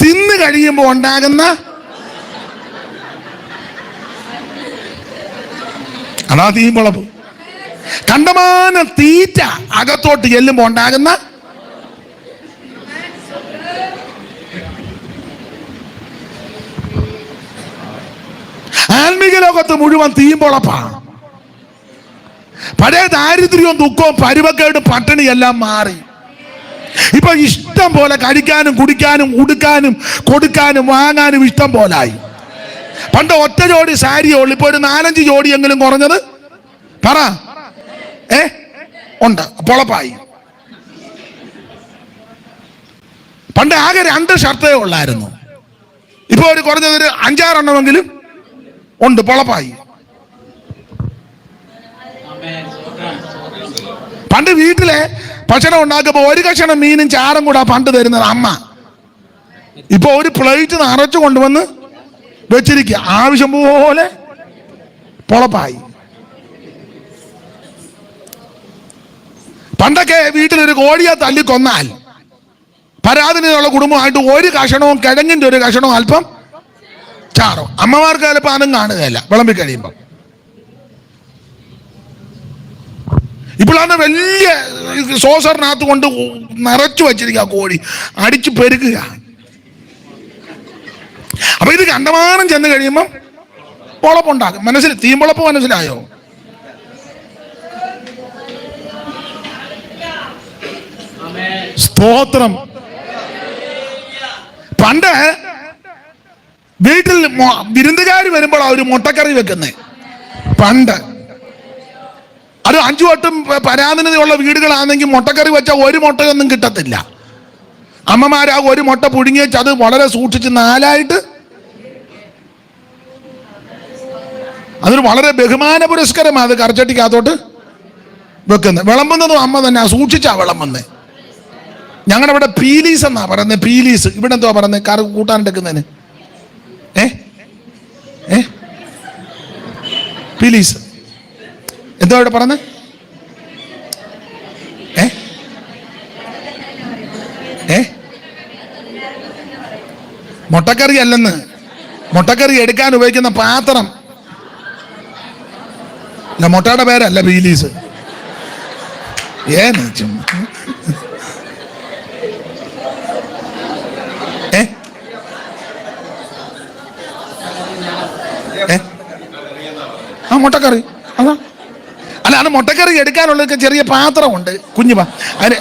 തിന്ന് കഴിയുമ്പോ ഉണ്ടാകുന്ന, അതാ തീമ്പൊളപ്പ്. കണ്ടമാനം തീറ്റ അകത്തോട്ട് ചെല്ലുമ്പോ ഉണ്ടാകുന്ന ആത്മീക ലോകത്ത് മുഴുവൻ തീമ്പൊളപ്പാണ്. പഴയ ദാരിദ്ര്യവും ദുഃഖവും പരുവക്കേടും പട്ടിണിയെല്ലാം മാറി. ഇപ്പൊ ഇഷ്ടം പോലെ കഴിക്കാനും കുടിക്കാനും ഉടുക്കാനും കൊടുക്കാനും വാങ്ങാനും ഇഷ്ടം പോലായി. പണ്ട് ഒറ്റ ജോഡി സാരിയേ ഉള്ളു, ഇപ്പൊ ഒരു 4-5 ജോഡിയെങ്കിലും കുറഞ്ഞത് പറ ഉണ്ട്. പൊളപ്പായി. പണ്ട് ആകെ 2 ഷർട്ടേ ഉള്ളായിരുന്നു, ഇപ്പൊ ഒരു കുറഞ്ഞതൊരു 5-6 എണ്ണമെങ്കിലും ഉണ്ട്. പൊളപ്പായി. പണ്ട് വീട്ടിലെ ഭക്ഷണം ഉണ്ടാക്കുമ്പോ ഒരു കഷണം മീനും ചാറും കൂടെ പണ്ട് തരുന്നത് അമ്മ. ഇപ്പൊ ഒരു പ്ലേറ്റ് നിറച്ചു കൊണ്ടുവന്ന് വെച്ചിരിക്കുക. ആവശ്യം പോലെ പൊളപ്പായി. പണ്ടൊക്കെ വീട്ടിലൊരു കോഴിയെ തല്ലിക്കൊന്നാൽ പരാതിനുള്ള കുടുംബമായിട്ട് ഒരു കഷണവും കിഴങ്ങിന്റെ ഒരു കഷണവും അല്പം ചാറും. അമ്മമാർക്ക് ചിലപ്പോൾ അതും കാണുകയല്ല വിളമ്പി കഴിയുമ്പോൾ. ഇപ്പോഴാണ് വലിയ സോസറിനകത്ത് കൊണ്ട് നിറച്ചു വച്ചിരിക്കുക കോഴി, അടിച്ചു പെരുക്കുക. അപ്പൊ ഇത് കണ്ടമാനം ചെന്ന് കഴിയുമ്പം പൊളപ്പുണ്ടാകും. തീമ്പൊളപ്പ് മനസ്സിലായോ? സ്തോത്രം. പണ്ട് വീട്ടിൽ വിരുന്നുകാർ വരുമ്പോൾ ഒരു മുട്ടക്കറി വെക്കുന്നേ. പണ്ട് അത് 5 വട്ടം പരാധീനതയുള്ള വീടുകളാണെങ്കിൽ മുട്ടക്കറി വെച്ചാൽ ഒരു മുട്ടയൊന്നും കിട്ടത്തില്ല. അമ്മമാരാ ഒരു മുട്ട പുഴുങ്ങി വെച്ച് അത് വളരെ സൂക്ഷിച്ച് 4ആയിട്ട് അതിന് വളരെ ബഹുമാന പുരസ്കരമാണ് അത് കറിച്ചട്ടിക്കകത്തോട്ട് വെക്കുന്നത്. വിളമ്പുന്നതും അമ്മ തന്നെ സൂക്ഷിച്ചാ വിളമ്പുന്നത്. ഞങ്ങളുടെ ഇവിടെ പീലീസ് എന്നാ പറയുന്നത്. പീലീസ് ഇവിടെ എന്തുവാ പറയുന്നത്? കറി കൂട്ടാനെടുക്കുന്നതിന് പീലീസ് എന്തോ ഇവിടെ പറഞ്ഞത്? മുട്ടക്കറി അല്ലെന്ന്. മുട്ടക്കറി എടുക്കാൻ ഉപയോഗിക്കുന്ന പാത്രം. മുട്ടയുടെ പേരല്ല പീലീസ്. ചുമ്മാ ആ മുട്ടക്കറി അതാ. അല്ല, അത് മുട്ടക്കറി എടുക്കാനുള്ള ചെറിയ പാത്രമുണ്ട്, കുഞ്ഞു അതിന്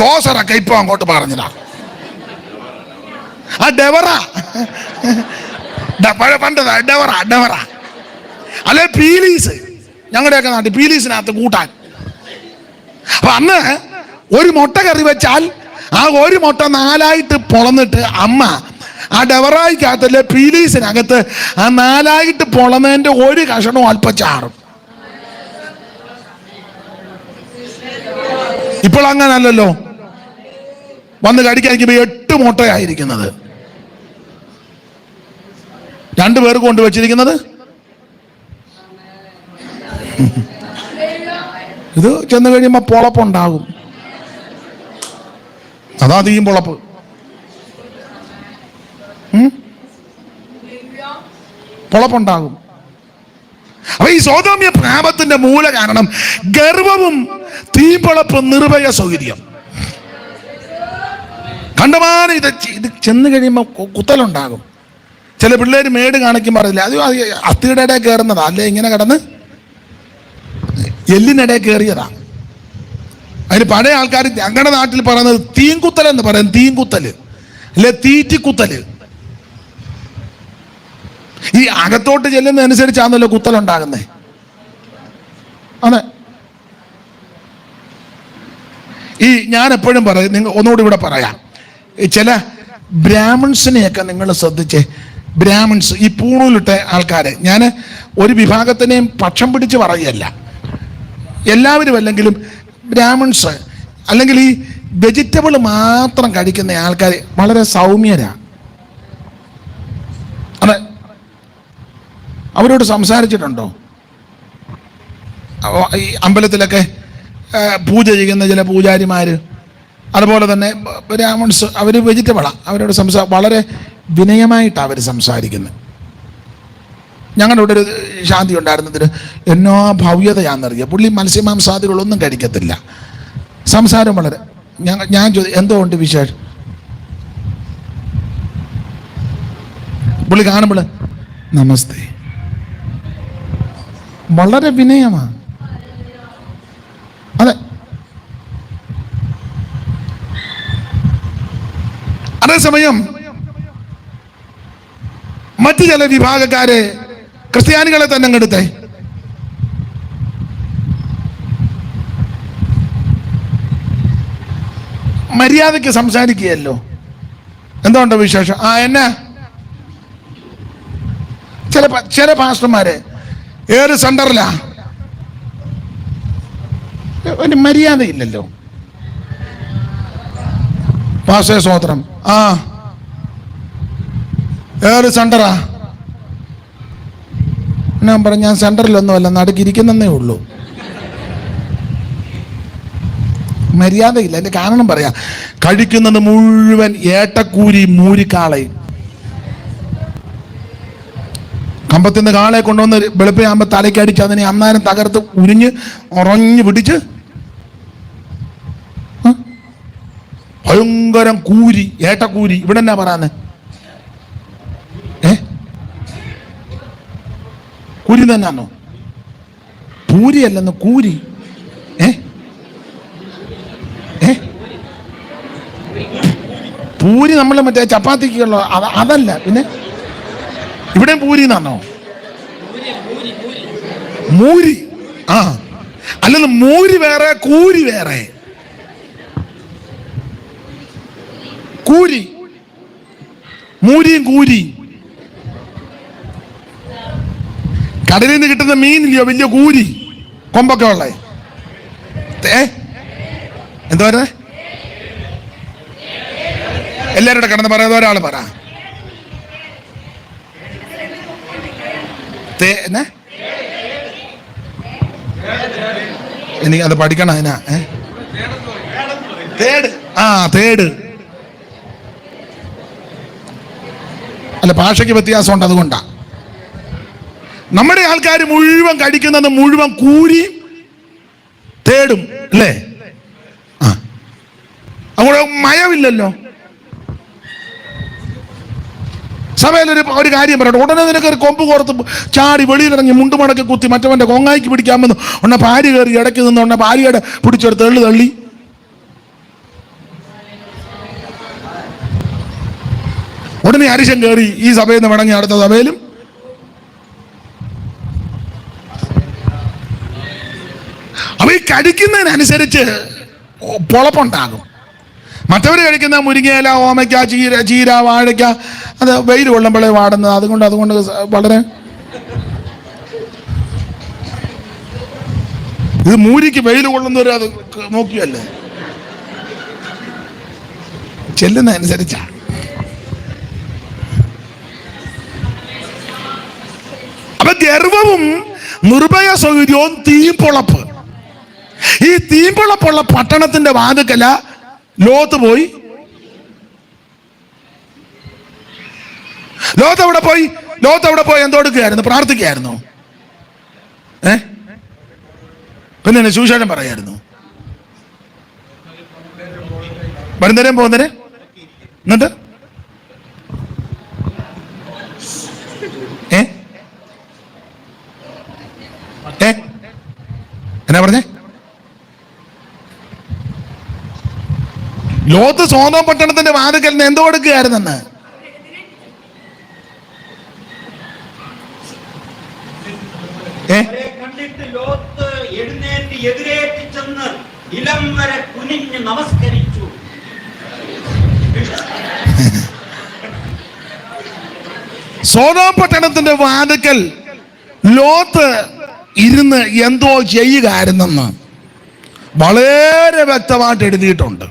സോസറൊക്കെ ഇപ്പൊ അങ്ങോട്ട് പറഞ്ഞതാ. ആ ഡെവറ പണ്ടതാ, ഡെവറ അല്ലെ പീലീസ്. ഞങ്ങളുടെയൊക്കെ നാട്ടിൽ പീലീസിനകത്ത് കൂട്ടാൻ. അപ്പൊ അന്ന് ഒരു മുട്ട കറി വെച്ചാൽ ആ ഒരു മുട്ട 4ആയിട്ട് പൊളന്നിട്ട് അമ്മ ആ ഡെവറായിക്കകത്തല്ലേ പീലീസിനകത്ത് ആ 4ആയിട്ട് പൊളന്നതിന്റെ ഒരു കഷണവും അല്പം ചാറും. ഇപ്പോൾ അങ്ങനല്ലല്ലോ. വന്ന് കടിക്കാനിക്കുമ്പോ 8 മുട്ടയായിരിക്കുന്നത്. 2 പേർ കൊണ്ടുവച്ചിരിക്കുന്നത്. ഇത് ചെന്ന് കഴിയുമ്പോ പൊളപ്പുണ്ടാകും. അതാ തീയും പൊളപ്പ്. പൊളപ്പുണ്ടാകും. അപ്പൊ ഈ സോതോമ്യ പാപത്തിന്റെ മൂല കാരണം ഗർവവും തീപ്പൊളപ്പും നിർഭയ സൗകര്യം. കണ്ടമാനം ഇത് ചെന്ന് കഴിയുമ്പോൾ കുത്തലുണ്ടാകും. ചില പിള്ളേര് മേട് കാണിക്കും പറയില്ല, അത് അസ്ഥിയുടെ ഇടയിൽ കയറുന്നതാ, അല്ലേ ഇങ്ങനെ കിടന്ന് എല്ലിനിടയിൽ കയറിയതാ. അതിന് പഴയ ആൾക്കാർ ഞങ്ങളുടെ നാട്ടിൽ പറയുന്നത് തീൻകുത്തൽ എന്ന് പറയും. തീൻകുത്തല് അല്ലെ തീറ്റിക്കുത്തല്. ഈ അകത്തോട്ട് ചെല്ലുന്നതനുസരിച്ചാണല്ലോ കുത്തലുണ്ടാകുന്നേ. അതെ. ഈ ഞാൻ എപ്പോഴും പറയും, നിങ്ങൾ ഒന്നുകൂടി ഇവിടെ പറയാം, ചില ബ്രാഹ്മിൺസിനെയൊക്കെ നിങ്ങൾ ശ്രദ്ധിച്ചേ. ബ്രാഹ്മിൺസ്, ഈ പൂണൂലിട്ട ആൾക്കാരെ, ഞാൻ ഒരു വിഭാഗത്തിനെയും പക്ഷം പിടിച്ച് പറയുകയല്ല, എല്ലാവരും അല്ലെങ്കിലും ബ്രാഹ്മിൺസ് അല്ലെങ്കിൽ ഈ വെജിറ്റബിൾ മാത്രം കഴിക്കുന്ന ആൾക്കാർ വളരെ സൗമ്യരാ. അതെ. അവരോട് സംസാരിച്ചിട്ടുണ്ടോ? ഈ അമ്പലത്തിലൊക്കെ പൂജ ചെയ്യുന്ന ചില പൂജാരിമാര്, അതുപോലെ തന്നെ ബ്രാഹ്മിൺസ്, അവർ വെജിറ്റബിളാണ്. അവരോട് വളരെ വിനയമായിട്ടാണ് അവർ സംസാരിക്കുന്നത്. ഞങ്ങളുടെ ഇവിടെ ഒരു ശാന്തി ഉണ്ടായിരുന്നതിന് എന്നോ ഭവ്യതയാണെന്നറിയാം. പുള്ളി മത്സ്യമാംസാദികളൊന്നും കഴിക്കത്തില്ല. സംസാരം വളരെ ഞാൻ ചോദിച്ചു എന്തോ ഉണ്ട് വിശേഷം. പുള്ളി കാണുമ്പോൾ നമസ്തേ, വളരെ വിനയമാണ്. അതെ. അതേസമയം മറ്റു ചില വിഭാഗക്കാരെ, ക്രിസ്ത്യാനികളെ തന്നെ എടുത്തേ, മര്യാദയ്ക്ക് സംസാരിക്കുകയല്ലോ. എന്തുകൊണ്ട് വിശേഷം? എന്നാ ചില പാസ്റ്റർമാരെ ഏത് സെന്ററിലാ, ഒരു മര്യാദയില്ലല്ലോ. പാസ്റ്റർ സ്വോത്രം, ഏത് സെന്ററാ? ഞാൻ പറഞ്ഞു, ഞാൻ സെന്ററിലൊന്നുമല്ല, നടുക്കിരിക്കുന്നേ ഉള്ളൂ. മര്യാദയില്ല. അതിന്റെ കാരണം പറയാ, കഴിക്കുന്നത് മുഴുവൻ ഏട്ടക്കൂരി മൂരിക്കാളയും. കമ്പത്തിന്ന് കാളെ കൊണ്ടുവന്ന് വെളുപ്പയാകുമ്പോൾ തലയ്ക്കടിച്ച് അതിനെ അന്നാരം തകർത്ത് ഉറഞ്ഞു പിടിച്ച് ഭയങ്കരം കൂരി, ഏട്ടക്കൂരി. ഇവിടെ എന്നാ പറയാന്ന്? കൂരി തന്നെയാണോ? പൂരിയല്ലെന്ന്, കൂരി. പൂരി നമ്മൾ മറ്റേ ചപ്പാത്തിക്കുള്ള അതല്ല. പിന്നെ ഇവിടെ പൂരി എന്നാണോ? മൂരി. അല്ലെന്ന്, മൂരി വേറെ, കൂരി വേറെ. കൂരി, മൂരിയും കൂരി. കടലിൽ നിന്ന് കിട്ടുന്ന മീനില്ലയോ, വലിയ കൂരി കൊമ്പൊക്കെ ഉള്ള എന്താ പറയുന്നത്? എല്ലാവരുടെ കിടന്ന് പറയുന്നത് ഒരാൾ പറ. എനിക്ക് അത് പഠിക്കണം. അതിനാ തേട്. തേട്. അല്ല, ഭാഷയ്ക്ക് വ്യത്യാസമുണ്ട്, അതുകൊണ്ടാ. നമ്മുടെ ആൾക്കാർ മുഴുവൻ കഴിക്കുന്നത് മുഴുവൻ കൂരിയും തേടും അല്ലേ? അങ്ങോട്ട് മയമില്ലല്ലോ. സഭയിലൊരു കാര്യം പറയട്ടെ. ഉടനെ നിനക്ക് ഒരു കൊമ്പ് കോർത്ത് ചാടി വെളിയിലിറങ്ങി മുണ്ടുമടക്കി കുത്തി മറ്റവന്റെ കൊങ്ങായിക്ക് പിടിക്കാമെന്ന് ഉടനെ ഭാര്യ കയറി ഇടയ്ക്ക് നിന്ന് ഉടനെ ഭാര്യയുടെ പിടിച്ചെടുത്ത് തള്ളി. ഉടനെ അരിശം കയറി ഈ സഭയിൽ നിന്ന് മടങ്ങി അടുത്ത സഭയിലും. അപ്പൊ ഈ കഴിക്കുന്നതിനനുസരിച്ച് പൊളപ്പുണ്ടാകും. മറ്റവർ കഴിക്കുന്ന മുരിങ്ങയില, ഓമയ്ക്ക, ചീര, വാഴയ്ക്ക, അത് വെയിൽ കൊള്ളുമ്പോഴേ വാടുന്നത്. അതുകൊണ്ട് വളരെ ഇത് മൂരിക്ക് വെയിൽ കൊള്ളുന്നവർ അത് നോക്കിയല്ലേ ചെല്ലുന്നതനുസരിച്ചാ. അപ്പൊ ഗർവവും നിർഭയ സൗകര്യവും തീപ്പൊളപ്പ്. ഈ തീപ്പൊളപ്പുള്ള പട്ടണത്തിന്റെ വാതുക്കല ലോത്ത് പോയി. ലോത്ത് അവിടെ പോയി എന്തോടുക്കുകയായിരുന്നു? പ്രാർത്ഥിക്കുകയായിരുന്നു. പിന്നെ സുവിശേഷം പറയായിരുന്നു. വരുന്നേരം പോകുന്നേരം എന്നിട്ട് എന്നാ പറഞ്ഞേ? ലോത്ത് സോദോം പട്ടണത്തിന്റെ വാതിക്കൽ എന്തോ കൊടുക്കുകയായിരുന്നെന്ന്. കണ്ടിട്ട് ലോത്ത് എഴുന്നേറ്റ് എതിരേറ്റ് ചെന്ന് ഇലം വരെ കുനിഞ്ഞ് നമസ്കരിച്ചു. സോദോം പട്ടണത്തിന്റെ വാതിക്കൽ ലോത്ത് ഇരുന്ന് എന്തോ ചെയ്യുകയായിരുന്നെന്ന് വളരെ വ്യക്തമായിട്ട് എഴുതിയിട്ടുണ്ട്.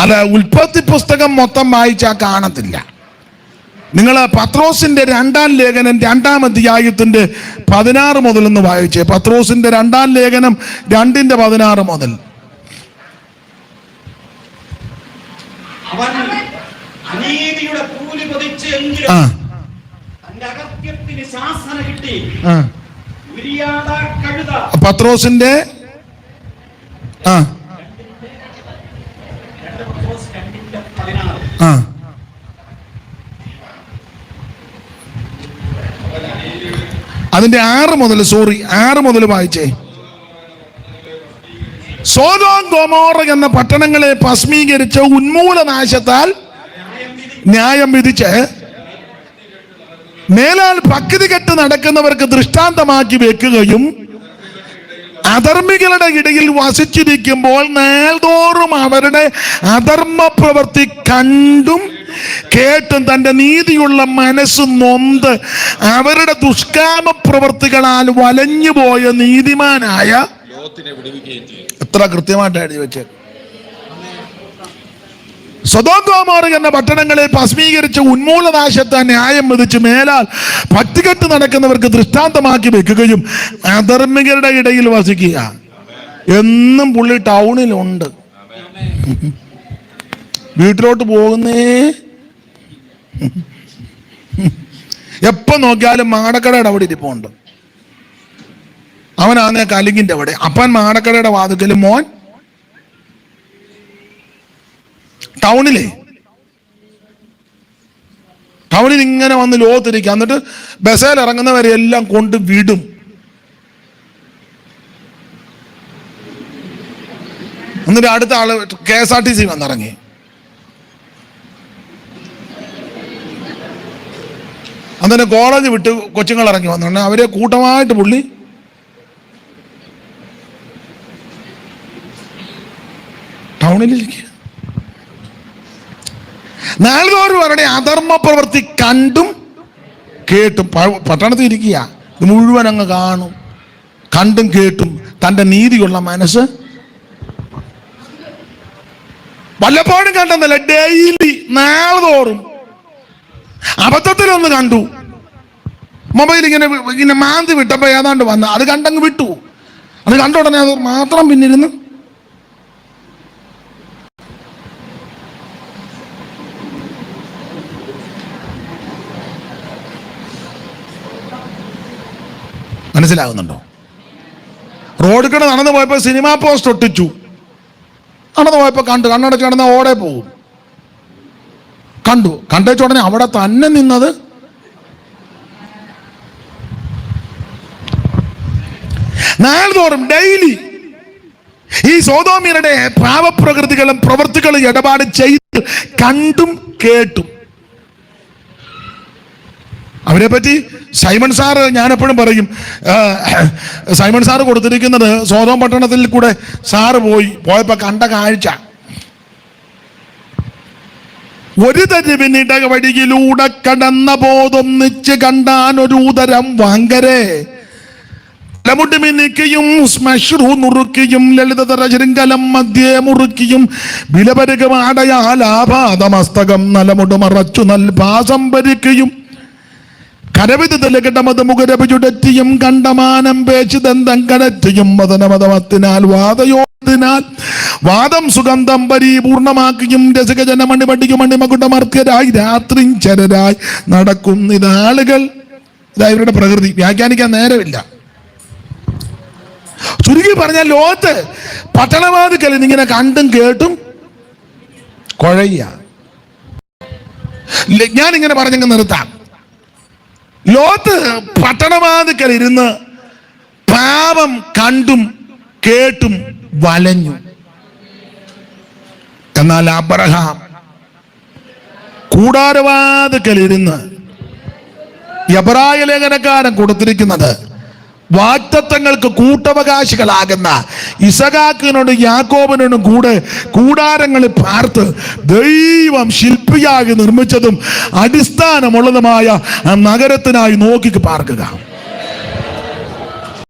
അത് ഉൽപ്പത്തി പുസ്തകം മൊത്തം വായിച്ചാൽ കാണത്തില്ല. നിങ്ങൾ പത്രോസിന്റെ 2-ാം ലേഖനം 2-ാം അധ്യായത്തിന്റെ 16 മുതൽ ഒന്ന് വായിച്ചേ. പത്രോസിന്റെ 2-ാം ലേഖനം 2:16 മുതൽ. അവൻ അനീതിയുടെ കൂലി പതിച്ചെങ്കിലും തന്റെ അകത്യത്തിന് ശാസന കിട്ടി. പത്രോസിന്റെ അതിന്റെ 6 മുതൽ വായിച്ചേ. സോദോം ഗൊമോറ എന്ന പട്ടണങ്ങളെ ഭസ്മീകരിച്ച ഉന്മൂലനാശത്താൽ ന്യായം വിധിച്ച് മേലാൽ ഭക്തി കെട്ട് നടക്കുന്നവർക്ക് ദൃഷ്ടാന്തമാക്കി വെക്കുകയും അധർമ്മികളുടെ ഇടയിൽ വസിച്ചിരിക്കുമ്പോൾ നാൾതോറും അവരുടെ അധർമ്മ പ്രവൃത്തി കണ്ടും കേട്ടും തന്റെ നീതിയുള്ള മനസ്സ് നൊന്ത് അവരുടെ ദുഷ്കാമ പ്രവൃത്തികളാൽ വലഞ്ഞുപോയ നീതിമാനായ എത്ര കൃത്യമായിട്ട് എഴുതി വെച്ചേ. സൊദോം ഗൊമോറ എന്ന പട്ടണങ്ങളെ ഭസ്മീകരിച്ച ഉന്മൂലനാശത്തെ ന്യായം വിധിച്ച് മേലാൽ ഭക്തികെട്ട് നടക്കുന്നവർക്ക് ദൃഷ്ടാന്തമാക്കി വെക്കുകയും അധർമ്മികളുടെ ഇടയിൽ വസിക്കുക. എന്നും പുള്ളി ടൗണിലുണ്ട്. വീട്ടിലോട്ട് പോകുന്നേ എപ്പോ നോക്കിയാലും മാടക്കടയുടെ അവിടെ ഇരിപ്പുണ്ട്. അവനാന്നേ കലിങ്ങിന്റെ അവിടെ. അപ്പൻ മാടക്കടയുടെ വാതുക്കലും മോൻ ടൗണിൽ ഇങ്ങനെ വന്ന് ലോത്തിരിക്കുക. എന്നിട്ട് ബസ്സിൽ ഇറങ്ങുന്നവരെ എല്ലാം കൊണ്ട് വിടും. എന്നിട്ട് അടുത്ത ആള് KSRTC വന്നിറങ്ങി. അന്നേരം കോളേജ് വിട്ട് കൊച്ചുങ്ങൾ ഇറങ്ങി വന്നു. അവരെ കൂട്ടമായിട്ട് പുള്ളി ടൗണിലിരിക്കുക. നാളുതോറും അവരുടെ അധർമ്മ പ്രവൃത്തി കണ്ടും കേട്ടും പട്ടണത്തിൽ ഇരിക്കുക. ഇത് മുഴുവൻ അങ്ങ് കാണും, കണ്ടും കേട്ടും തൻ്റെ നീതിയുള്ള മനസ്സ് വല്ലപ്പോഴും കണ്ടെന്നല്ല, ഡെയിലി നാളോറും. അബദ്ധത്തിലൊന്ന് കണ്ടു, മൊബൈൽ ഇങ്ങനെ മാന്തി വിട്ടപ്പോ ഏതാണ്ട് വന്ന് അത് കണ്ടങ്ങ് വിട്ടു. അത് കണ്ട ഉടനെ അത് മാത്രം പിന്നിരുന്ന് മനസ്സിലാകുന്നുണ്ടോ? റോഡിൽ കൂടെ നടന്നു പോയപ്പോ സിനിമാ പോസ്റ്റ് ഒട്ടിച്ചു, നടന്നു പോയപ്പോ കണ്ണടച്ച് കിടന്ന ഓടെ പോകും. കണ്ടേച്ച ഉടനെ അവിടെ തന്നെ നിന്നത് നാൾതോറും ഡെയിലി ഈ സോദോമ്യരുടെ പാപപ്രകൃതികളും പ്രവൃത്തികളും ഇടപാട് ചെയ്ത് കണ്ടും കേട്ടും. അവരെ പറ്റി സൈമൺ സാറ്, ഞാൻ എപ്പോഴും പറയും, സൈമൺ സാറ് കൊടുത്തിരിക്കുന്നത് സോദോം പട്ടണത്തിൽ കൂടെ സാറ് പോയപ്പോ കണ്ട കാഴ്ച. ഒരു തരിവിനിട വഴിയിലൂടെ കടന്ന ബോധൊന്നിച്ച് കണ്ടാൻ ഒരു ഉദരം വാങ്കരെ മിന്നിക്കയും ശ്മശ്രു നുറുക്കിയും ലളിതതര ശൃംഖലം മധ്യേ മുറുക്കിയും വിലപരുകമാടയാലാപാദമസ്തകം നലമുട് മറച്ചു നൽഭാസം ഭരിക്കയും കരവിതലകിടമത് മുഖരപുചുടറ്റിയും കണ്ടമാനം പേശിതന്തം കടറ്റിയും മദനമതമത്തിനാൽ വാദയോത്തിനാൽ വാദം സുഗന്ധം പരിപൂർണമാക്കിയും രസകജനമണി പടിക്കും മണിമകുടമർക്കരായി രാത്രി ചരരായി നടക്കുന്നിതാളുകൾ. ഇതാ ഇവരുടെ പ്രകൃതി, വ്യാഖ്യാനിക്കാൻ നേരമില്ല. ചുരുക്കി പറഞ്ഞാൽ ലോകത്ത് പട്ടണവാതിക്കൽ ഇങ്ങനെ കണ്ടും കേട്ടും കുഴയ. ഞാനിങ്ങനെ പറഞ്ഞങ്ങ് നിർത്താം. ലോകത്ത് പട്ടണവാതിക്കൽ ഇരുന്ന് പാപം കണ്ടും കേട്ടും വലഞ്ഞു. എന്നാൽ അബ്രഹാം കൂടാരവാതിക്കൽ ഇരുന്ന്, എബ്രായ ലേഖനക്കാരൻ കൊടുത്തിരിക്കുന്നത് വാഗ്ദത്തങ്ങൾക്ക് കൂട്ടവകാശികളാകുന്ന ഇസഹാക്കിനോടും യാക്കോബിനോടും കൂടെ കൂടാരങ്ങളിൽ പാർത്ത് ദൈവം ശില്പിയായി നിർമ്മിച്ചതും അടിസ്ഥാനമുള്ളതുമായ ആ നഗരത്തിനായി നോക്കി പാർക്കുക.